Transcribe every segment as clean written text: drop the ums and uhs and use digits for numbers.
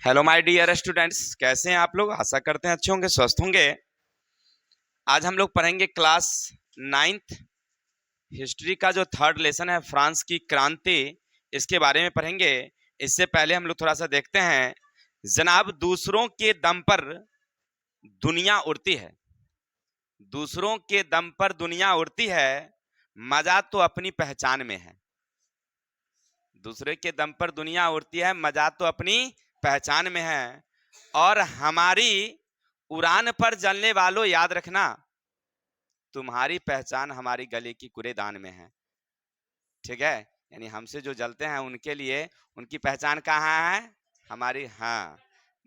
Hello my dear students, कैसे हैं आप लोग। आशा करते हैं अच्छे होंगे, स्वस्थ होंगे। आज हम लोग पढ़ेंगे क्लास नाइन्थ हिस्ट्री का जो थर्ड लेसन है, फ्रांस की क्रांति, इसके बारे में पढ़ेंगे। इससे पहले हम लोग थोड़ा सा देखते हैं। जनाब, दूसरों के दम पर दुनिया उड़ती है, दूसरों के दम पर दुनिया उड़ती है, मजा तो अपनी पहचान में है। दूसरे के दम पर दुनिया उड़ती है, मजा तो अपनी पहचान में है। और हमारी उड़ान पर जलने वालों, याद रखना, तुम्हारी पहचान हमारी गले की कूड़ेदान में है। ठीक है, यानी हमसे जो जलते हैं उनके लिए उनकी पहचान कहाँ है, हमारी। हाँ,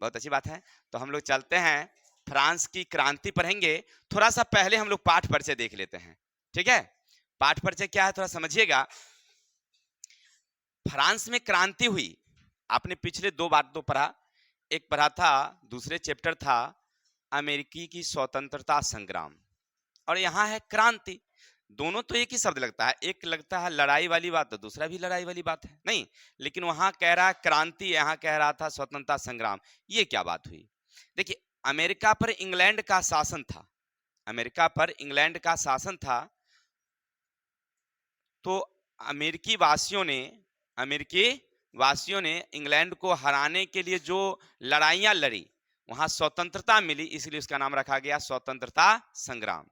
बहुत अच्छी बात है। तो हम लोग चलते हैं, फ्रांस की क्रांति पढ़ेंगे। थोड़ा सा पहले हम लोग पाठ परिचय देख लेते हैं। ठीक है, पाठ परिचय क्या है थोड़ा समझिएगा। फ्रांस में क्रांति हुई, आपने पिछले दो बार तो पढ़ा। एक पढ़ा था, दूसरे चैप्टर था अमेरिकी की स्वतंत्रता संग्राम, और यहाँ है क्रांति। दोनों तो एक ही शब्द लगता है, एक लगता है लड़ाई वाली बात तो दूसरा भी लड़ाई वाली बात है, नहीं। लेकिन वहां कह रहा है क्रांति, यहाँ कह रहा था स्वतंत्रता संग्राम। ये क्या बात हुई? देखिए, अमेरिका पर इंग्लैंड का शासन था, अमेरिका पर इंग्लैंड का शासन था। तो अमेरिकी वासियों ने इंग्लैंड को हराने के लिए जो लड़ाइयां लड़ी, वहां स्वतंत्रता मिली, इसलिए उसका नाम रखा गया स्वतंत्रता संग्राम।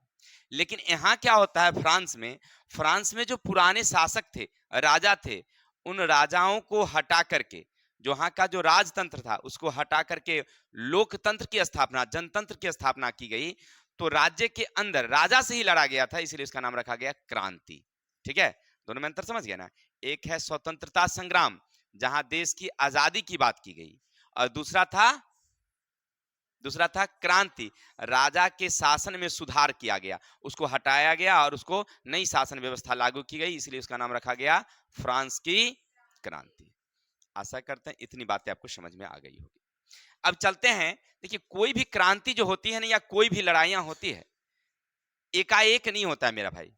लेकिन यहाँ क्या होता है, फ्रांस में जो पुराने शासक थे, राजा थे, उन राजाओं को हटा करके, जो यहाँ का जो राजतंत्र था उसको हटा करके लोकतंत्र की स्थापना, जनतंत्र की स्थापना की गई। तो राज्य के अंदर राजा से ही लड़ा गया था, इसलिए उसका नाम रखा गया क्रांति। ठीक है, दोनों में अंतर समझ गया ना। एक है स्वतंत्रता संग्राम, जहां देश की आजादी की बात की गई, और दूसरा था क्रांति, राजा के शासन में सुधार किया गया, उसको हटाया गया और उसको नई शासन व्यवस्था लागू की गई, इसलिए उसका नाम रखा गया फ्रांस की क्रांति। आशा करते हैं इतनी बातें आपको समझ में आ गई होगी। अब चलते हैं। देखिए, कोई भी क्रांति जो होती है ना, या कोई भी लड़ाइयां होती है, एकाएक नहीं होता है मेरा भाई।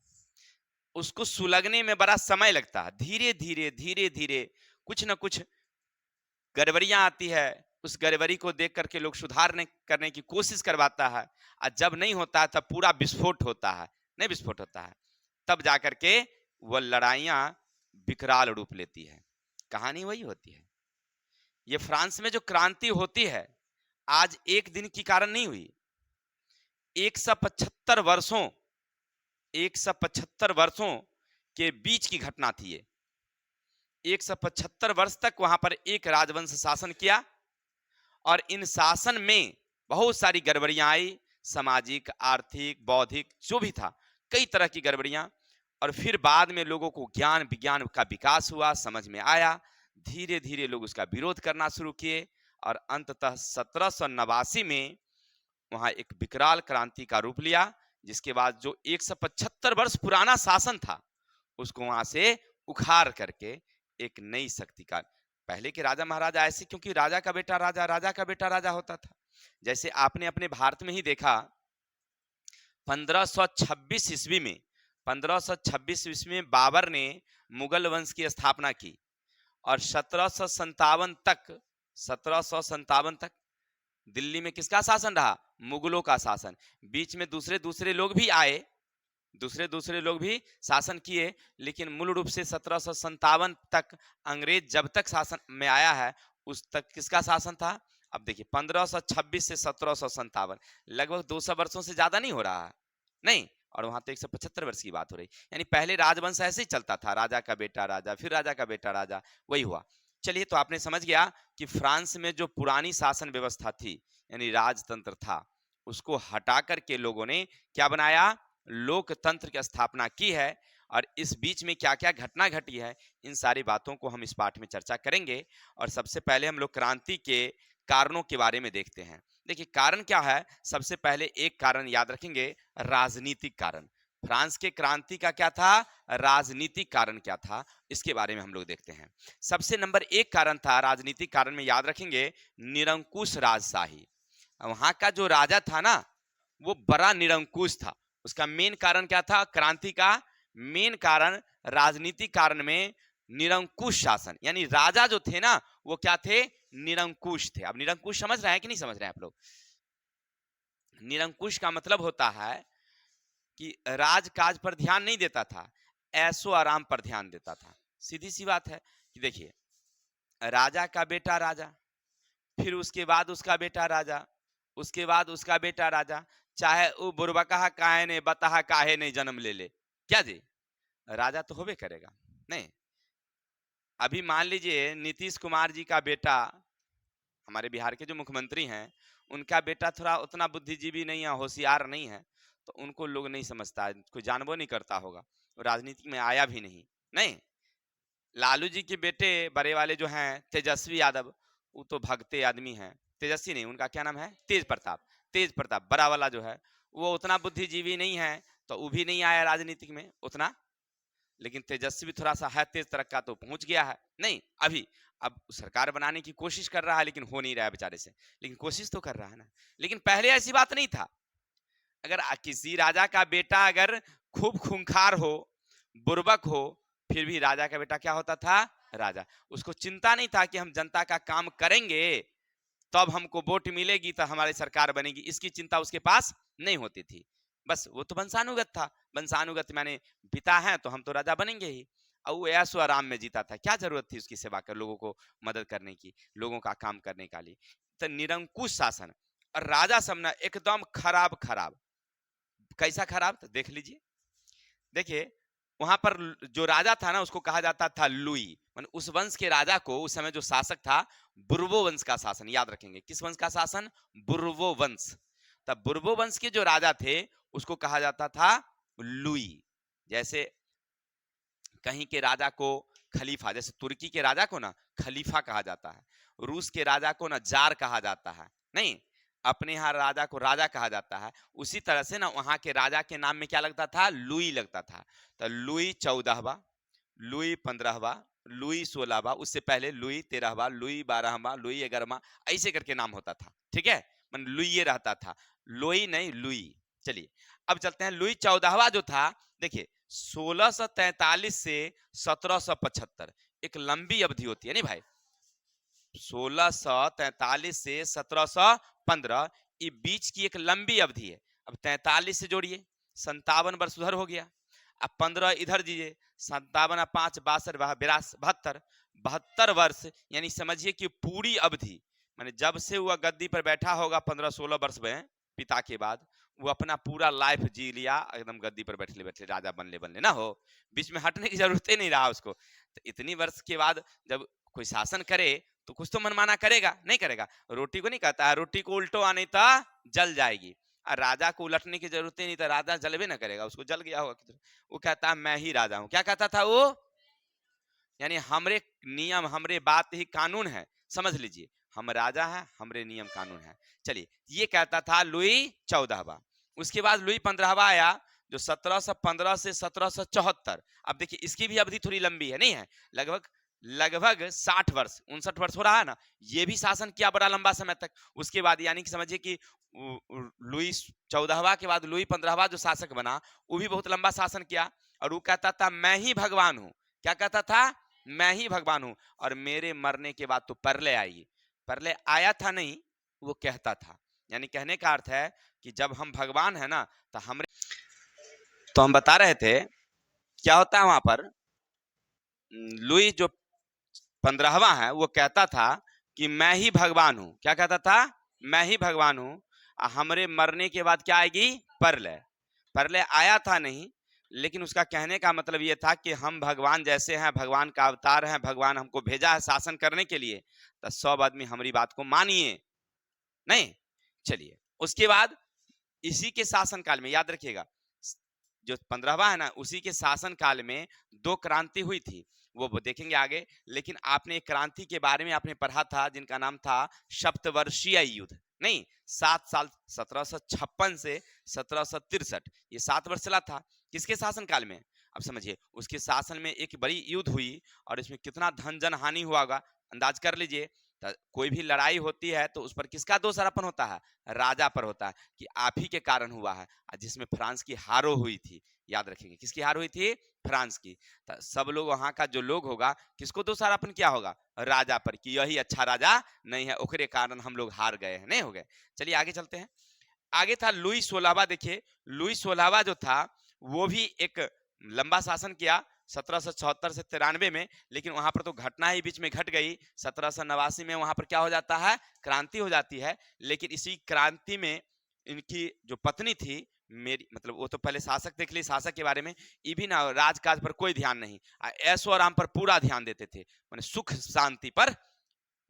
उसको सुलगने में बड़ा समय लगता है, धीरे धीरे धीरे धीरे कुछ ना कुछ गड़बड़ियां आती है। उस गड़बड़ी को देख करके लोग सुधार करने की कोशिश करवाता है, और जब नहीं होता है तब पूरा विस्फोट होता है, नहीं विस्फोट होता है, तब जाकर के वह लड़ाइयां विकराल रूप लेती है। कहानी वही होती है। ये फ्रांस में जो क्रांति होती है, आज एक दिन की कारण नहीं हुई, 175 वर्षों 175 वर्षों के बीच की घटना थी ये। 175 वर्ष तक वहां पर एक राजवंश शासन किया, और इन शासन में बहुत सारी गड़बड़ियां आई, सामाजिक, आर्थिक, बौद्धिक, जो भी था, कई तरह की गड़बड़ियां। और फिर बाद में लोगों को ज्ञान विज्ञान का विकास हुआ, समझ में आया, धीरे धीरे लोग उसका विरोध करना शुरू किए, और अंततः 1789 में वहां एक विकराल क्रांति का रूप लिया, जिसके बाद जो 175 वर्ष पुराना शासन था उसको वहां से उखाड़ करके एक नई शक्ति का, पहले के राजा महाराजा ऐसे, क्योंकि राजा का बेटा राजा, राजा का बेटा राजा होता था। जैसे आपने अपने भारत में ही देखा, 1526 ईस्वी में 1526 ईस्वी में बाबर ने मुगल वंश की स्थापना की, और 1757 तक दिल्ली में किसका शासन रहा? मुगलों का शासन। बीच में दूसरे लोग भी आए, दूसरे लोग भी शासन किए, लेकिन मूल रूप से 1757 तक अंग्रेज जब तक शासन में आया है, उस तक किसका शासन था? अब देखिए, 1526 से 1757, लगभग 200 वर्षों से ज्यादा नहीं हो रहा है, नहीं। और वहां तो 175 वर्ष की बात हो रही, यानी पहले राजवंश ऐसे ही चलता था, राजा का बेटा राजा, फिर राजा का बेटा राजा, वही हुआ। चलिए, तो आपने समझ गया कि फ्रांस में जो पुरानी शासन व्यवस्था थी, यानी राजतंत्र था, उसको हटा करके लोगों ने क्या बनाया? लोकतंत्र की स्थापना की है। और इस बीच में क्या क्या घटना घटी है, इन सारी बातों को हम इस पाठ में चर्चा करेंगे। और सबसे पहले हम लोग क्रांति के कारणों के बारे में देखते हैं। देखिए, कारण क्या है, सबसे पहले एक कारण याद रखेंगे, राजनीतिक कारण। फ्रांस के क्रांति का क्या था? राजनीतिक कारण क्या था, इसके बारे में हम लोग देखते हैं। सबसे नंबर एक कारण था, राजनीतिक कारण में याद रखेंगे, निरंकुश राजशाही। वहां का जो राजा था ना, वो बड़ा निरंकुश था। उसका मेन कारण क्या था? क्रांति का मेन कारण, राजनीतिक कारण में निरंकुश शासन, यानी राजा जो थे ना वो क्या थे, निरंकुश थे। अब निरंकुश समझ रहे हैं कि नहीं समझ रहे हैं आप लोग? निरंकुश का मतलब होता है कि राजकाज पर ध्यान नहीं देता था, ऐशो आराम पर ध्यान देता था। सीधी सी बात है कि देखिए, राजा का बेटा राजा, फिर उसके बाद उसका बेटा राजा, उसके बाद उसका बेटा राजा, चाहे वो बुरबका काहे ने बताहा काहे नहीं जन्म ले ले, क्या जी, राजा तो होबे करेगा। नहीं, अभी मान लीजिए नीतीश कुमार जी का बेटा, हमारे बिहार के जो मुख्यमंत्री हैं, उनका बेटा थोड़ा उतना बुद्धिजीवी नहीं है, होशियार नहीं है, तो उनको लोग नहीं समझता, कोई जानबो नहीं करता होगा, राजनीति में आया भी नहीं। नहीं, लालू जी के बेटे बड़े वाले जो हैं तेजस्वी यादव, वो तो भगते आदमी हैं। तेजस्वी नहीं, उनका क्या नाम है, तेज प्रताप। तेज प्रताप बड़ा वाला जो है वो उतना बुद्धिजीवी नहीं है, तो वो भी नहीं आया राजनीति में उतना। लेकिन तेजस्वी थोड़ा सा है तेज तरक्का, तो पहुंच गया है। नहीं, अभी अब सरकार बनाने की कोशिश कर रहा है, लेकिन हो नहीं रहा है बेचारे से, लेकिन कोशिश तो कर रहा है ना। लेकिन पहले ऐसी बात नहीं था। अगर किसी राजा का बेटा अगर खूब खूंखार हो, बुर्बक हो, फिर भी राजा का बेटा क्या होता था, राजा। उसको चिंता नहीं था कि हम जनता का काम करेंगे तब हमको वोट मिलेगी तो हमारी सरकार बनेगी, इसकी चिंता उसके पास नहीं होती थी। बस वो तो वंशानुगत था, वंशानुगत माने पिता हैं तो हम तो राजा बनेंगे ही। और वो ऐसो आराम में जीता था, क्या जरूरत थी उसकी सेवा कर, लोगों को मदद करने की, लोगों का काम करने का लिए। तो निरंकुश शासन। और राजा सब ना एकदम खराब खराब। कैसा खराब, तो देख लीजिए। देखिए, वहां पर जो राजा था ना उसको कहा जाता था लुई, उस वंश के राजा को, उस समय जो शासक था, बुर्बो वंश का शासन, याद रखेंगे किस वंश का शासन, बुर्बो वंश। तब बुर्बो वंश के जो राजा थे उसको कहा जाता था लुई। जैसे कहीं के राजा को खलीफा, जैसे तुर्की के राजा को ना खलीफा कहा जाता है, रूस के राजा को ना जार कहा जाता है, नहीं, अपने यहाँ राजा को राजा कहा जाता है। उसी तरह से ना वहां के राजा के नाम में क्या लगता था, लुई लगता था। तो लुई 14वां, लुई 15वां, लुई 16वां, उससे पहले लुई 13वां, लुई 12वां, लुई 11वां, ऐसे करके नाम होता था। ठीक है, मन लुई ये रहता था, लुई नहीं लुई। चलिए अब चलते हैं, लुई 14वां जो था, देखिए 1643 से 1775, एक लंबी अवधि होती है नहीं भाई। 1643 से 1715, ये बीच की एक लंबी अवधि है। अब 43 से जोड़िए, 57 वर्ष उधर हो गया, अब 15 इधर दीजिए, 57 5 62 72, 72 वर्ष, यानी समझिए कि पूरी अवधि, माने जब से वह गद्दी पर बैठा होगा 15-16 वर्ष में पिता के बाद, वो अपना पूरा लाइफ जी लिया, एकदम गद्दी पर बैठे बैठे राजा बनले ना हो, बीच में हटने की जरूरत ही नहीं रहा उसको। तो इतनी वर्ष के बाद जब कोई शासन करे तो कुछ तो मनमाना करेगा, नहीं करेगा। रोटी को नहीं कहता है रोटी को उल्टो आने तो जल जाएगी, और राजा को उलटने की जरूरत ही नहीं, तो राजा जलवे ना करेगा, उसको जल गया होगा। वो कहता है मैं ही राजा हूं, क्या कहता था वो, यानी हमरे नियम हमरे बात ही कानून है, समझ लीजिए, हम राजा हैं, हमरे नियम कानून है। चलिए, ये कहता था लुई 14वां। उसके बाद लुई 15वां आया, जो 1715 से 1774। अब देखिए इसकी भी अवधि थोड़ी लंबी है, नहीं है, लगभग लगभग 60 वर्ष 59 वर्ष हो रहा है ना, ये भी शासन किया बड़ा लंबा समय तक। उसके बाद यानी कि समझिए कि लुई 14वां के बाद लुई 15वां जो शासक बना, वो भी बहुत लंबा शासन किया, और वो कहता था मैं ही भगवान हूं। क्या कहता था, मैं ही भगवान हूं, और मेरे मरने के बाद तो परले आएगी। परले आया था नहीं, वो कहता था, यानी कहने का अर्थ है कि जब हम भगवान है ना, तो हम बता रहे थे क्या होता है वहां पर, लुई जो 15वां है वो कहता था कि मैं ही भगवान हूं। क्या कहता था, मैं ही भगवान हूं, हमरे मरने के बाद क्या आएगी, परलय। परलय आया था नहीं, लेकिन उसका कहने का मतलब यह था कि हम भगवान जैसे हैं, भगवान का अवतार हैं, भगवान हमको भेजा है शासन करने के लिए, तो सब आदमी हमारी बात को मानिए। नहीं, चलिए उसके बाद इसी के शासन काल में याद रखिएगा, जो 15वां है ना, उसी के शासन काल में 2 क्रांति हुई थी, वो देखेंगे आगे। लेकिन आपने एक क्रांति के बारे में आपने पढ़ा था जिनका नाम था सप्तवर्षीय युद्ध, नहीं 7 साल, 1756 से 1763, ये 7 वर्ष चला था। किसके शासन काल में, अब समझिए, उसके शासन में एक बड़ी युद्ध हुई, और इसमें कितना धन जन हानि हुआ होगा अंदाज कर लीजिए। कोई भी लड़ाई होती है तो उस पर किसका दोषारोपण होता है? राजा पर होता है कि आप ही के कारण हुआ है। जिसमें फ्रांस की हारो हुई थी, याद रखेंगे किसकी हार हुई थी? फ्रांस की। तो सब लोग वहां का जो लोग होगा किसको दोषारोपण किया होगा? राजा पर, कि यही अच्छा राजा नहीं है, ओकरे कारण हम लोग हार गए हैं, नहीं हो गए। चलिए आगे चलते हैं। आगे था लुई 16वां। देखिए लुई 16वां जो था वो भी एक लंबा शासन किया 1774 से 93 में, लेकिन वहां पर तो घटना ही बीच में घट गई। 1789 में वहां पर क्या हो जाता है? क्रांति हो जाती है। लेकिन इसी क्रांति में इनकी जो पत्नी थी, मेरी मतलब वो तो पहले शासक देख ली, शासक के बारे में, ये भी ना राजकाज पर कोई ध्यान नहीं, ऐशो आराम पर पूरा ध्यान देते थे, माने सुख शांति पर।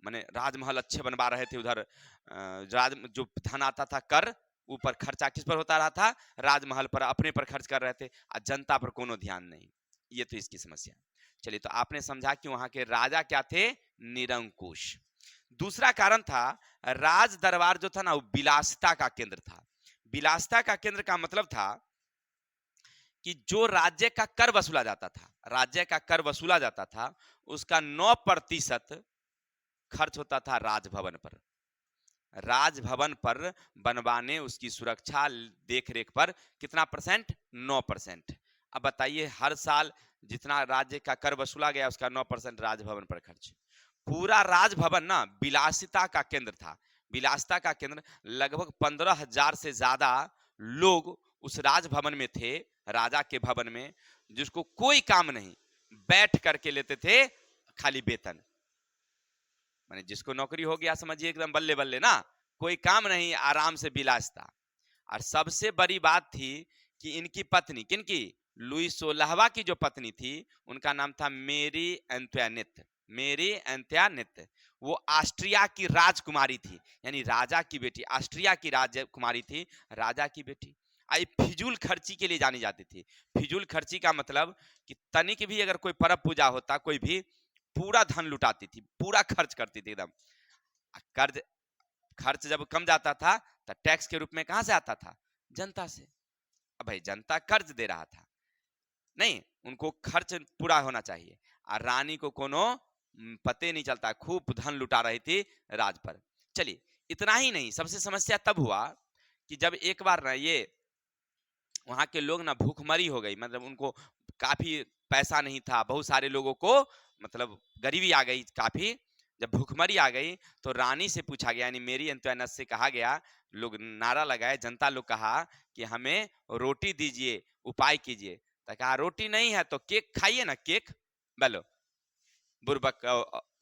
माने राजमहल अच्छे बनवा रहे थे उधर, राज जो धन आता था कर, ऊपर खर्चा किस पर होता रहा था? राजमहल पर, अपने पर खर्च कर रहे थे, और जनता पर कोनो ध्यान नहीं। ये तो इसकी समस्या। चलिए, तो आपने समझा कि वहां के राजा क्या थे? निरंकुश। दूसरा कारण था, राज दरबार जो था ना वो विलासिता का केंद्र था। विलासिता का केंद्र का मतलब था कि जो राज्य का कर वसूला जाता था, राज्य का कर वसूला जाता था, उसका 9% खर्च होता था राजभवन पर। राजभवन पर बनवाने, उसकी सुरक्षा देख रेख पर कितना परसेंट? 9%। अब बताइए, हर साल जितना राज्य का कर वसूला गया उसका 9% राजभवन पर खर्च। पूरा राजभवन ना विलासिता का केंद्र था। विलासिता का केंद्र, लगभग 15,000 से ज्यादा लोग उस राजभवन में थे, राजा के भवन में, जिसको कोई काम नहीं, बैठ करके लेते थे खाली वेतन। माने जिसको नौकरी हो गया समझिए एकदम बल्ले बल्ले ना, कोई काम नहीं, आराम से विलासिता। और सबसे बड़ी बात थी कि इनकी पत्नी, किनकी? लुई 16वां की जो पत्नी थी उनका नाम था मेरी एंटोनियट। मेरी एंटोनियट, वो ऑस्ट्रिया की राजकुमारी थी, यानी राजा की बेटी, ऑस्ट्रिया की राजकुमारी थी, राजा की बेटी। आई फिजूल खर्ची के लिए जानी जाती थी। फिजूल खर्ची का मतलब कि तनिक भी अगर कोई परब पूजा होता, कोई भी, पूरा धन लुटाती थी, पूरा खर्च करती थी एकदम। कर्ज, खर्च जब कम जाता था तो टैक्स के रूप में कहां से आता था? जनता से। अब भाई जनता कर्ज दे रहा था, नहीं, उनको खर्च पूरा होना चाहिए। और रानी को कोनो पते नहीं चलता, खूब धन लुटा रही थी राज पर। चलिए, इतना ही नहीं, सबसे समस्या तब हुआ कि जब एक बार ना ये वहां के लोग ना भूखमरी हो गई, मतलब उनको काफी पैसा नहीं था, बहुत सारे लोगों को मतलब गरीबी आ गई काफी। जब भूखमरी आ गई तो रानी से पूछा गया, यानी मेरी एंटोनियट से कहा गया, लोग नारा लगाए, जनता लोग कहा कि हमें रोटी दीजिए, उपाय कीजिए। तो कहा रोटी नहीं है तो केक खाइए ना, केक। बोलो, बुर्बक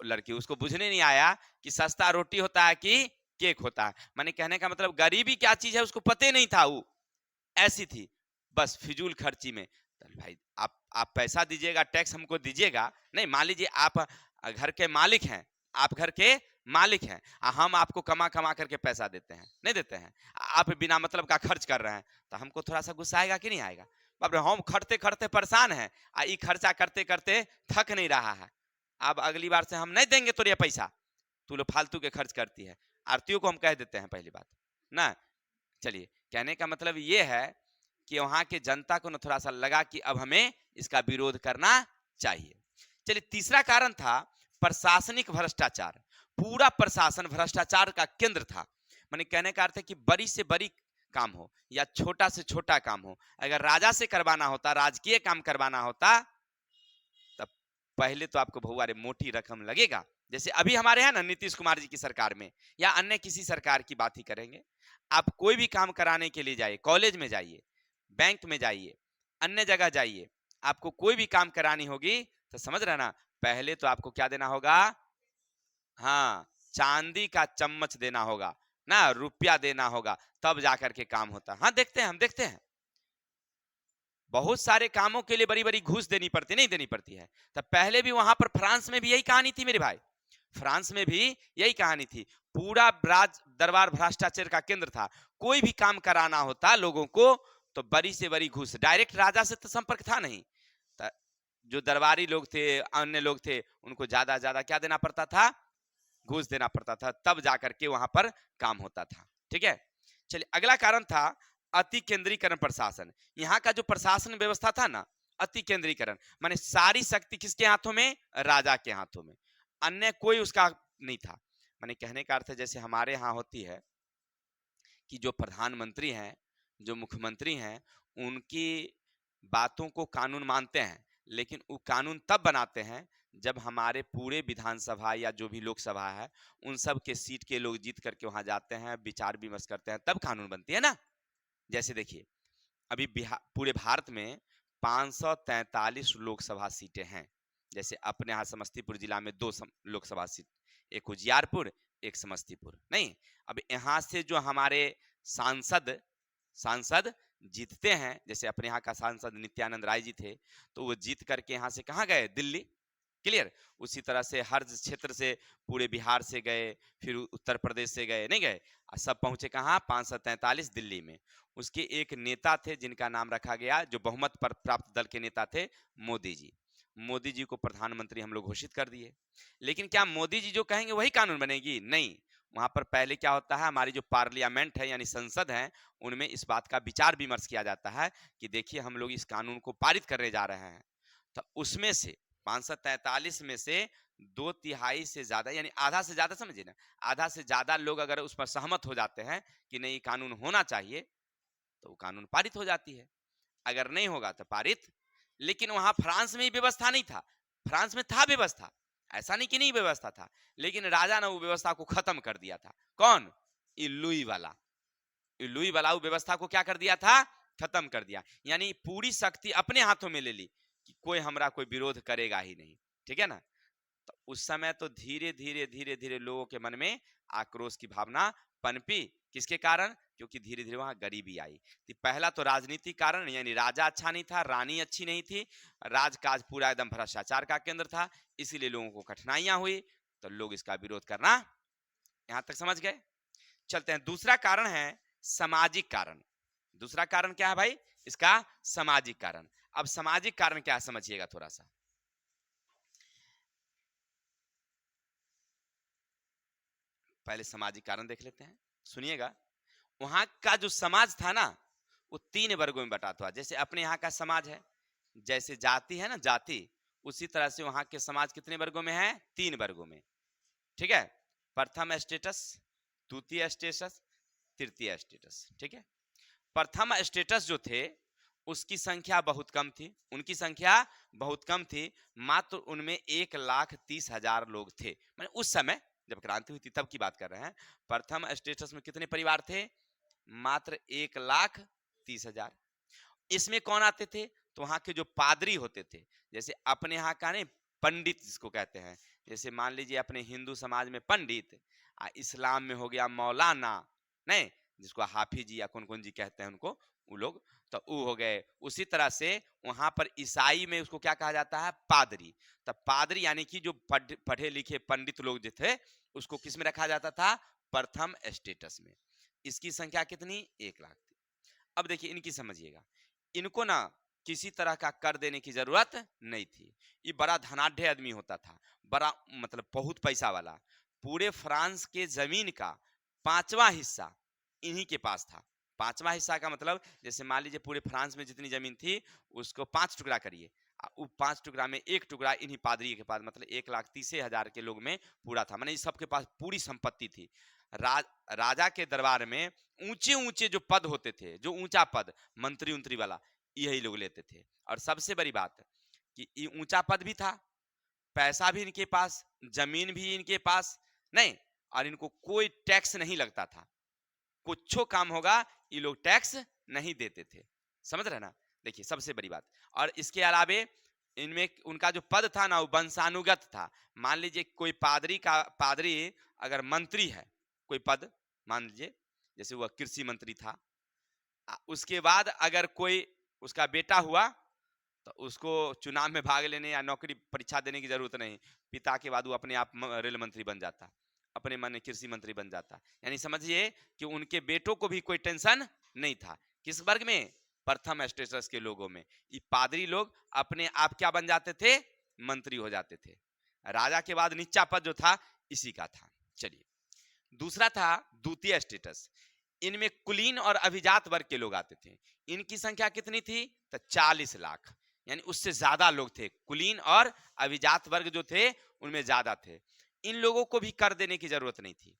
लड़की, उसको बुझने नहीं आया कि सस्ता रोटी होता है कि केक होता है। माने कहने का मतलब गरीबी क्या चीज है उसको पते नहीं था, वो ऐसी थी, बस फिजूल खर्ची में। तो भाई आप पैसा दीजिएगा, टैक्स हमको दीजिएगा, नहीं मान लीजिए आप घर के मालिक हैं, आप घर के मालिक हैं, हम आपको कमा कमा करके पैसा देते हैं, नहीं देते हैं, आप बिना मतलब का खर्च कर रहे हैं, तो हमको थोड़ा सा गुस्सा आएगा कि नहीं आएगा? बाप रे, हम खर्चे खर्चे परेशान हैं, ये खर्चा करते करते थक नहीं रहा है, अब अगली बार से हम नहीं देंगे तो ये पैसा, तू लोग फालतू के खर्च करती है। आरतीयों को हम कह देते हैं पहली बात ना। चलिए, कहने का मतलब ये है कि वहां के जनता को न थोड़ा सा लगा कि अब हमें इसका विरोध करना चाहिए। चलिए, तीसरा कारण था प्रशासनिक भ्रष्टाचार। पूरा प्रशासन भ्रष्टाचार का केंद्र था। माने कहने का अर्थ है कि बड़ी से बड़ी काम हो या छोटा से छोटा काम हो, अगर राजा से करवाना होता, राजकीय काम करवाना होता, तब पहले तो आपको बहुआरे मोटी रकम लगेगा। जैसे अभी हमारे यहाँ ना नीतीश कुमार जी की सरकार में, या अन्य किसी सरकार की बात ही करेंगे, आप कोई भी काम कराने के लिए जाइए, कॉलेज में जाइए, बैंक में जाइए, अन्य जगह जाइए, आपको कोई भी काम करानी होगी तो समझ रहे ना, पहले तो आपको क्या देना होगा? हाँ, चांदी का चम्मच देना होगा ना, रुपया देना होगा, तब जाकर के काम होता। हाँ, देखते हैं, हम देखते हैं बहुत सारे कामों के लिए बड़ी बड़ी घूस देनी पड़ती, नहीं देनी पड़ती है। तब पहले भी वहां पर फ्रांस में भी यही कहानी थी मेरे भाई, फ्रांस में भी यही कहानी थी। पूरा राज दरबार भ्रष्टाचार का केंद्र था। कोई भी काम कराना होता लोगों को तो बड़ी से बड़ी घूस, डायरेक्ट राजा से तो संपर्क था नहीं, जो दरबारी लोग थे, अन्य लोग थे, उनको ज्यादा ज्यादा क्या देना पड़ता था? घूस देना पड़ता था, तब जाकर के वहां पर काम होता था। ठीक है, चलिए, अगला कारण था अति केंद्रीकरण प्रशासन। यहाँ का जो प्रशासन व्यवस्था था ना, अति केंद्रीकरण, माने सारी शक्ति किसके हाथों में? राजा के हाथों में, अन्य कोई उसका नहीं था। माने कहने का अर्थ है जैसे हमारे यहाँ होती है कि जो प्रधानमंत्री हैं, जो मुख्यमंत्री हैं, उनकी बातों को कानून मानते हैं, लेकिन वो कानून तब बनाते हैं जब हमारे पूरे विधानसभा या जो भी लोकसभा है, उन सब के सीट के लोग जीत करके वहां जाते हैं, विचार विमर्श करते हैं, तब कानून बनती है ना। जैसे देखिए, अभी बिहार, पूरे भारत में 543 लोकसभा सीटें हैं। जैसे अपने यहाँ समस्तीपुर जिला में दो लोकसभा सीट, एक उजियारपुर, एक समस्तीपुर। नहीं, अब यहाँ से जो हमारे सांसद सांसद जीतते हैं, जैसे अपने यहाँ का सांसद नित्यानंद राय जी थे, तो वो जीत करके यहाँ से कहाँ गए? दिल्ली। क्लियर। उसी तरह से हर क्षेत्र से पूरे बिहार से गए, फिर उत्तर प्रदेश से गए, नहीं गए, सब पहुंचे कहाँ? 543 दिल्ली में। उसके एक नेता थे जिनका नाम रखा गया, जो बहुमत पर प्राप्त दल के नेता थे, मोदी जी। मोदी जी को प्रधानमंत्री हम लोग घोषित कर दिए। लेकिन क्या मोदी जी जो कहेंगे वही कानून बनेगी? नहीं, वहां पर पहले क्या होता है, हमारी जो पार्लियामेंट है यानी संसद है, उनमें इस बात का विचार विमर्श किया जाता है कि देखिए हम लोग इस कानून को पारित करने जा रहे हैं। तो उसमें से 543 में से 2/3 से ज्यादा, यानी आधा से ज्यादा, समझिए ना, आधा से ज्यादा लोग अगर उस पर सहमत हो जाते हैं कि नहीं कानून होना चाहिए, तो वो कानून पारित हो जाती है। अगर नहीं होगा तो पारित। लेकिन वहां फ्रांस में व्यवस्था नहीं था, फ्रांस में था व्यवस्था, ऐसा नहीं कि नहीं व्यवस्था था, लेकिन राजा ने वो व्यवस्था को खत्म कर दिया था। कौन? लुई वाला। लुई वाला वो व्यवस्था को क्या कर दिया था? खत्म कर दिया। यानी पूरी शक्ति अपने हाथों में ले ली कि कोई हमरा कोई विरोध करेगा ही नहीं। ठीक है ना। तो उस समय तो धीरे धीरे धीरे धीरे लोगों के मन में आक्रोश की भावना पनपी। किसके कारण? क्योंकि धीरे धीरे वहां गरीबी आई। तो पहला तो राजनीतिक कारण, यानी राजा अच्छा नहीं था, रानी अच्छी नहीं थी, राजकाज पूरा एकदम भ्रष्टाचार का केंद्र था, इसीलिए लोगों को कठिनाइयां हुई, तो लोग इसका विरोध करना। यहां तक समझ गए? चलते हैं, दूसरा कारण है सामाजिक कारण। दूसरा कारण क्या है भाई? इसका सामाजिक कारण। अब सामाजिक कारण क्या है समझिएगा थोड़ा सा। पहले सामाजिक कारण देख लेते हैं, सुनिएगा। वहां का जो समाज था ना, वो 3 वर्गों में बटा हुआ। जैसे अपने यहाँ का समाज है, जैसे जाति है ना, जाति, उसी तरह से वहां के समाज कितने वर्गों में है? 3 वर्गों में। ठीक है। प्रथम स्टेटस, द्वितीय स्टेटस, तृतीय स्टेटस। ठीक है। प्रथम स्टेटस जो थे उसकी संख्या बहुत कम थी, उनकी संख्या बहुत कम थी, मात्र उनमें 1,30,000 लोग थे। मैंने उस समय जब क्रांति हुई थी तब की बात कर रहे हैं। प्रथम स्टेटस में कितने परिवार थे? मात्र 1,30,000। इसमें कौन आते थे? तो वहां के जो पादरी होते थे, जैसे अपने यहाँ का नहीं, पंडित जिसको कहते हैं, जैसे मान लीजिए अपने हिंदू समाज में पंडित, इस्लाम में हो गया मौलाना, नहीं, जिसको हाफिज जी या कौन कौन जी कहते हैं उनको, वो लोग, तो वो हो गए। उसी तरह से वहां पर ईसाई में उसको क्या कहा जाता है? पादरी। तब पादरी यानी कि जो पढ़े लिखे पंडित लोग जो थे, उसको किस में रखा जाता था? प्रथम स्टेटस में। इसकी संख्या कितनी? 1,00,000 थी। अब देखिए इनकी समझिएगा, इनको ना किसी तरह का कर देने की जरूरत नहीं थी। ये बड़ा धनाढ़ आदमी होता था, बड़ा मतलब बहुत पैसा वाला। पूरे फ्रांस के जमीन का 5वां हिस्सा इन्हीं के पास था। 5वां हिस्सा का मतलब, जैसे मान लीजिए पूरे फ्रांस में जितनी जमीन थी उसको 5 टुकड़ा करिए, वो 5 टुकड़ा में एक टुकड़ा इन्हीं पादरी के पास, मतलब 1,30,000 के लोग में पूरा था। माने सबके पास पूरी संपत्ति थी। राजा के दरबार में ऊंचे ऊंचे जो पद होते थे, जो ऊंचा पद, मंत्री उंत्री वाला, यही लोग लेते थे। और सबसे बड़ी बात कि ये ऊंचा पद भी था, पैसा भी इनके पास, जमीन भी इनके पास, नहीं, और इनको कोई टैक्स नहीं लगता था। कुछ काम होगा ये लोग टैक्स नहीं देते थे। समझ रहे ना। देखिए सबसे बड़ी बात। और इसके अलावे इनमें उनका जो पद था ना, वो वंशानुगत था। मान लीजिए कोई पादरी अगर मंत्री है, कोई पद मान लीजिए, जैसे वह कृषि मंत्री था, उसके बाद अगर कोई उसका बेटा हुआ तो उसको चुनाव में भाग लेने या नौकरी परीक्षा देने की जरूरत नहीं, पिता के बाद वो अपने आप रेल मंत्री बन जाता, अपने मन कृषि मंत्री बन जाता। यानी समझिए कि उनके बेटों को भी कोई टेंशन नहीं था। किस वर्ग में? प्रथम स्टेटस के लोगों में। ये पादरी लोग अपने आप क्या बन जाते थे? मंत्री हो जाते थे। राजा के बाद नीचा पद जो था इसी का था। चलिए, दूसरा था द्वितीय स्टेटस। इनमें कुलीन और अभिजात वर्ग के लोग आते थे। इनकी संख्या कितनी थी? तो 40 लाख, यानी उससे ज्यादा लोग थे। कुलीन और अभिजात वर्ग जो थे उनमें ज्यादा थे। इन लोगों को भी कर देने की जरूरत नहीं थी।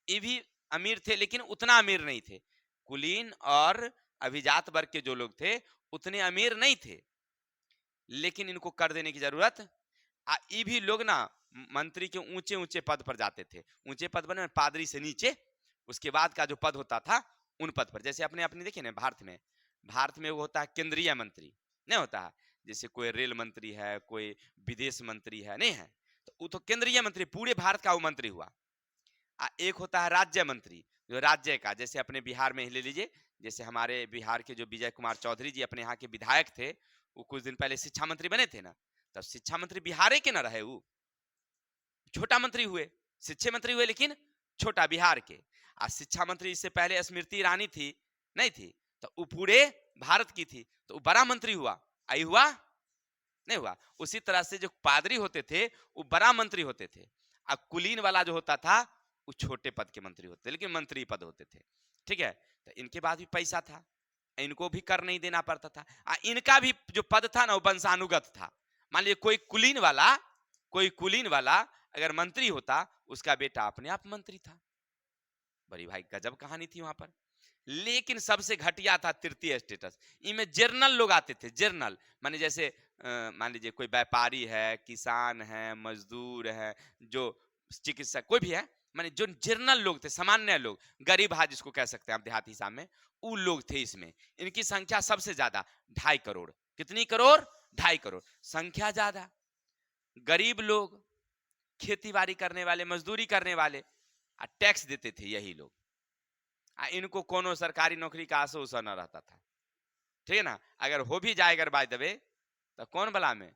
ये भी अमीर थे लेकिन उतना अमीर नहीं थे। कुलीन और अभिजात वर्ग के जो लोग थे उतने अमीर नहीं थे, लेकिन इनको कर देने की जरूरत। ये भी लोग ना मंत्री के ऊंचे ऊंचे पद पर जाते थे। ऊंचे पद पर पादरी से नीचे, उसके बाद का जो पद होता था उन पद पर, जैसे अपने अपने देखिए ना भारत में वो होता है केंद्रीय मंत्री, नहीं होता है। जैसे कोई रेल मंत्री है, कोई विदेश मंत्री है, नहीं है, तो वो तो केंद्रीय मंत्री, पूरे भारत का वो मंत्री हुआ। एक होता है राज्य मंत्री, जो राज्य का, जैसे अपने बिहार में ही ले लीजिए। जैसे हमारे बिहार के जो विजय कुमार चौधरी जी अपने यहाँ के विधायक थे, वो कुछ दिन पहले शिक्षा मंत्री बने थे ना, तब शिक्षा मंत्री बिहार के ना रहे, वो छोटा मंत्री हुए, शिक्षा मंत्री हुए लेकिन छोटा, बिहार के। आज शिक्षा मंत्री इससे पहले स्मृति ईरानी थी, नहीं थी, तो वो पूरे भारत की थी, तो वो बड़ा मंत्री हुआ। आई हुआ नहीं हुआ। उसी तरह से जो पादरी होते थे वो बड़ा मंत्री होते थे, और कुलीन वाला जो होता था वो छोटे पद के मंत्री होते, लेकिन मंत्री पद होते थे। ठीक है, तो इनके पास भी पैसा था, इनको भी कर नहीं देना पड़ता था। इनका भी जो पद था ना वो वंशानुगत था। मान लीजिए कोई कुलीन वाला अगर मंत्री होता, उसका बेटा अपने आप मंत्री था। बड़ी भाई गजब कहानी थी वहां पर। लेकिन सबसे घटिया था तृतीय स्टेटस। इनमें जर्नल लोग आते थे, जर्नल माने जैसे मान लीजिए कोई व्यापारी है, किसान है, मजदूर है, जो चिकित्सक कोई भी है, माने जो जर्नल लोग थे, सामान्य लोग, गरीब हाथ जिसको कह सकते हैं आप देहाती हिसाब में, वो लोग थे इसमें। इनकी संख्या सबसे ज्यादा 2.5 करोड़। कितनी करोड़? 2.5 करोड़। संख्या ज्यादा। गरीब लोग, खेती बाड़ी करने वाले, मजदूरी करने वाले, टैक्स देते थे यही लोग। इनको कोनो सरकारी नौकरी का आशा उसा न रहता था। ठीक है ना, अगर हो भी जाए अगर बाय दबे तो कौन बला में,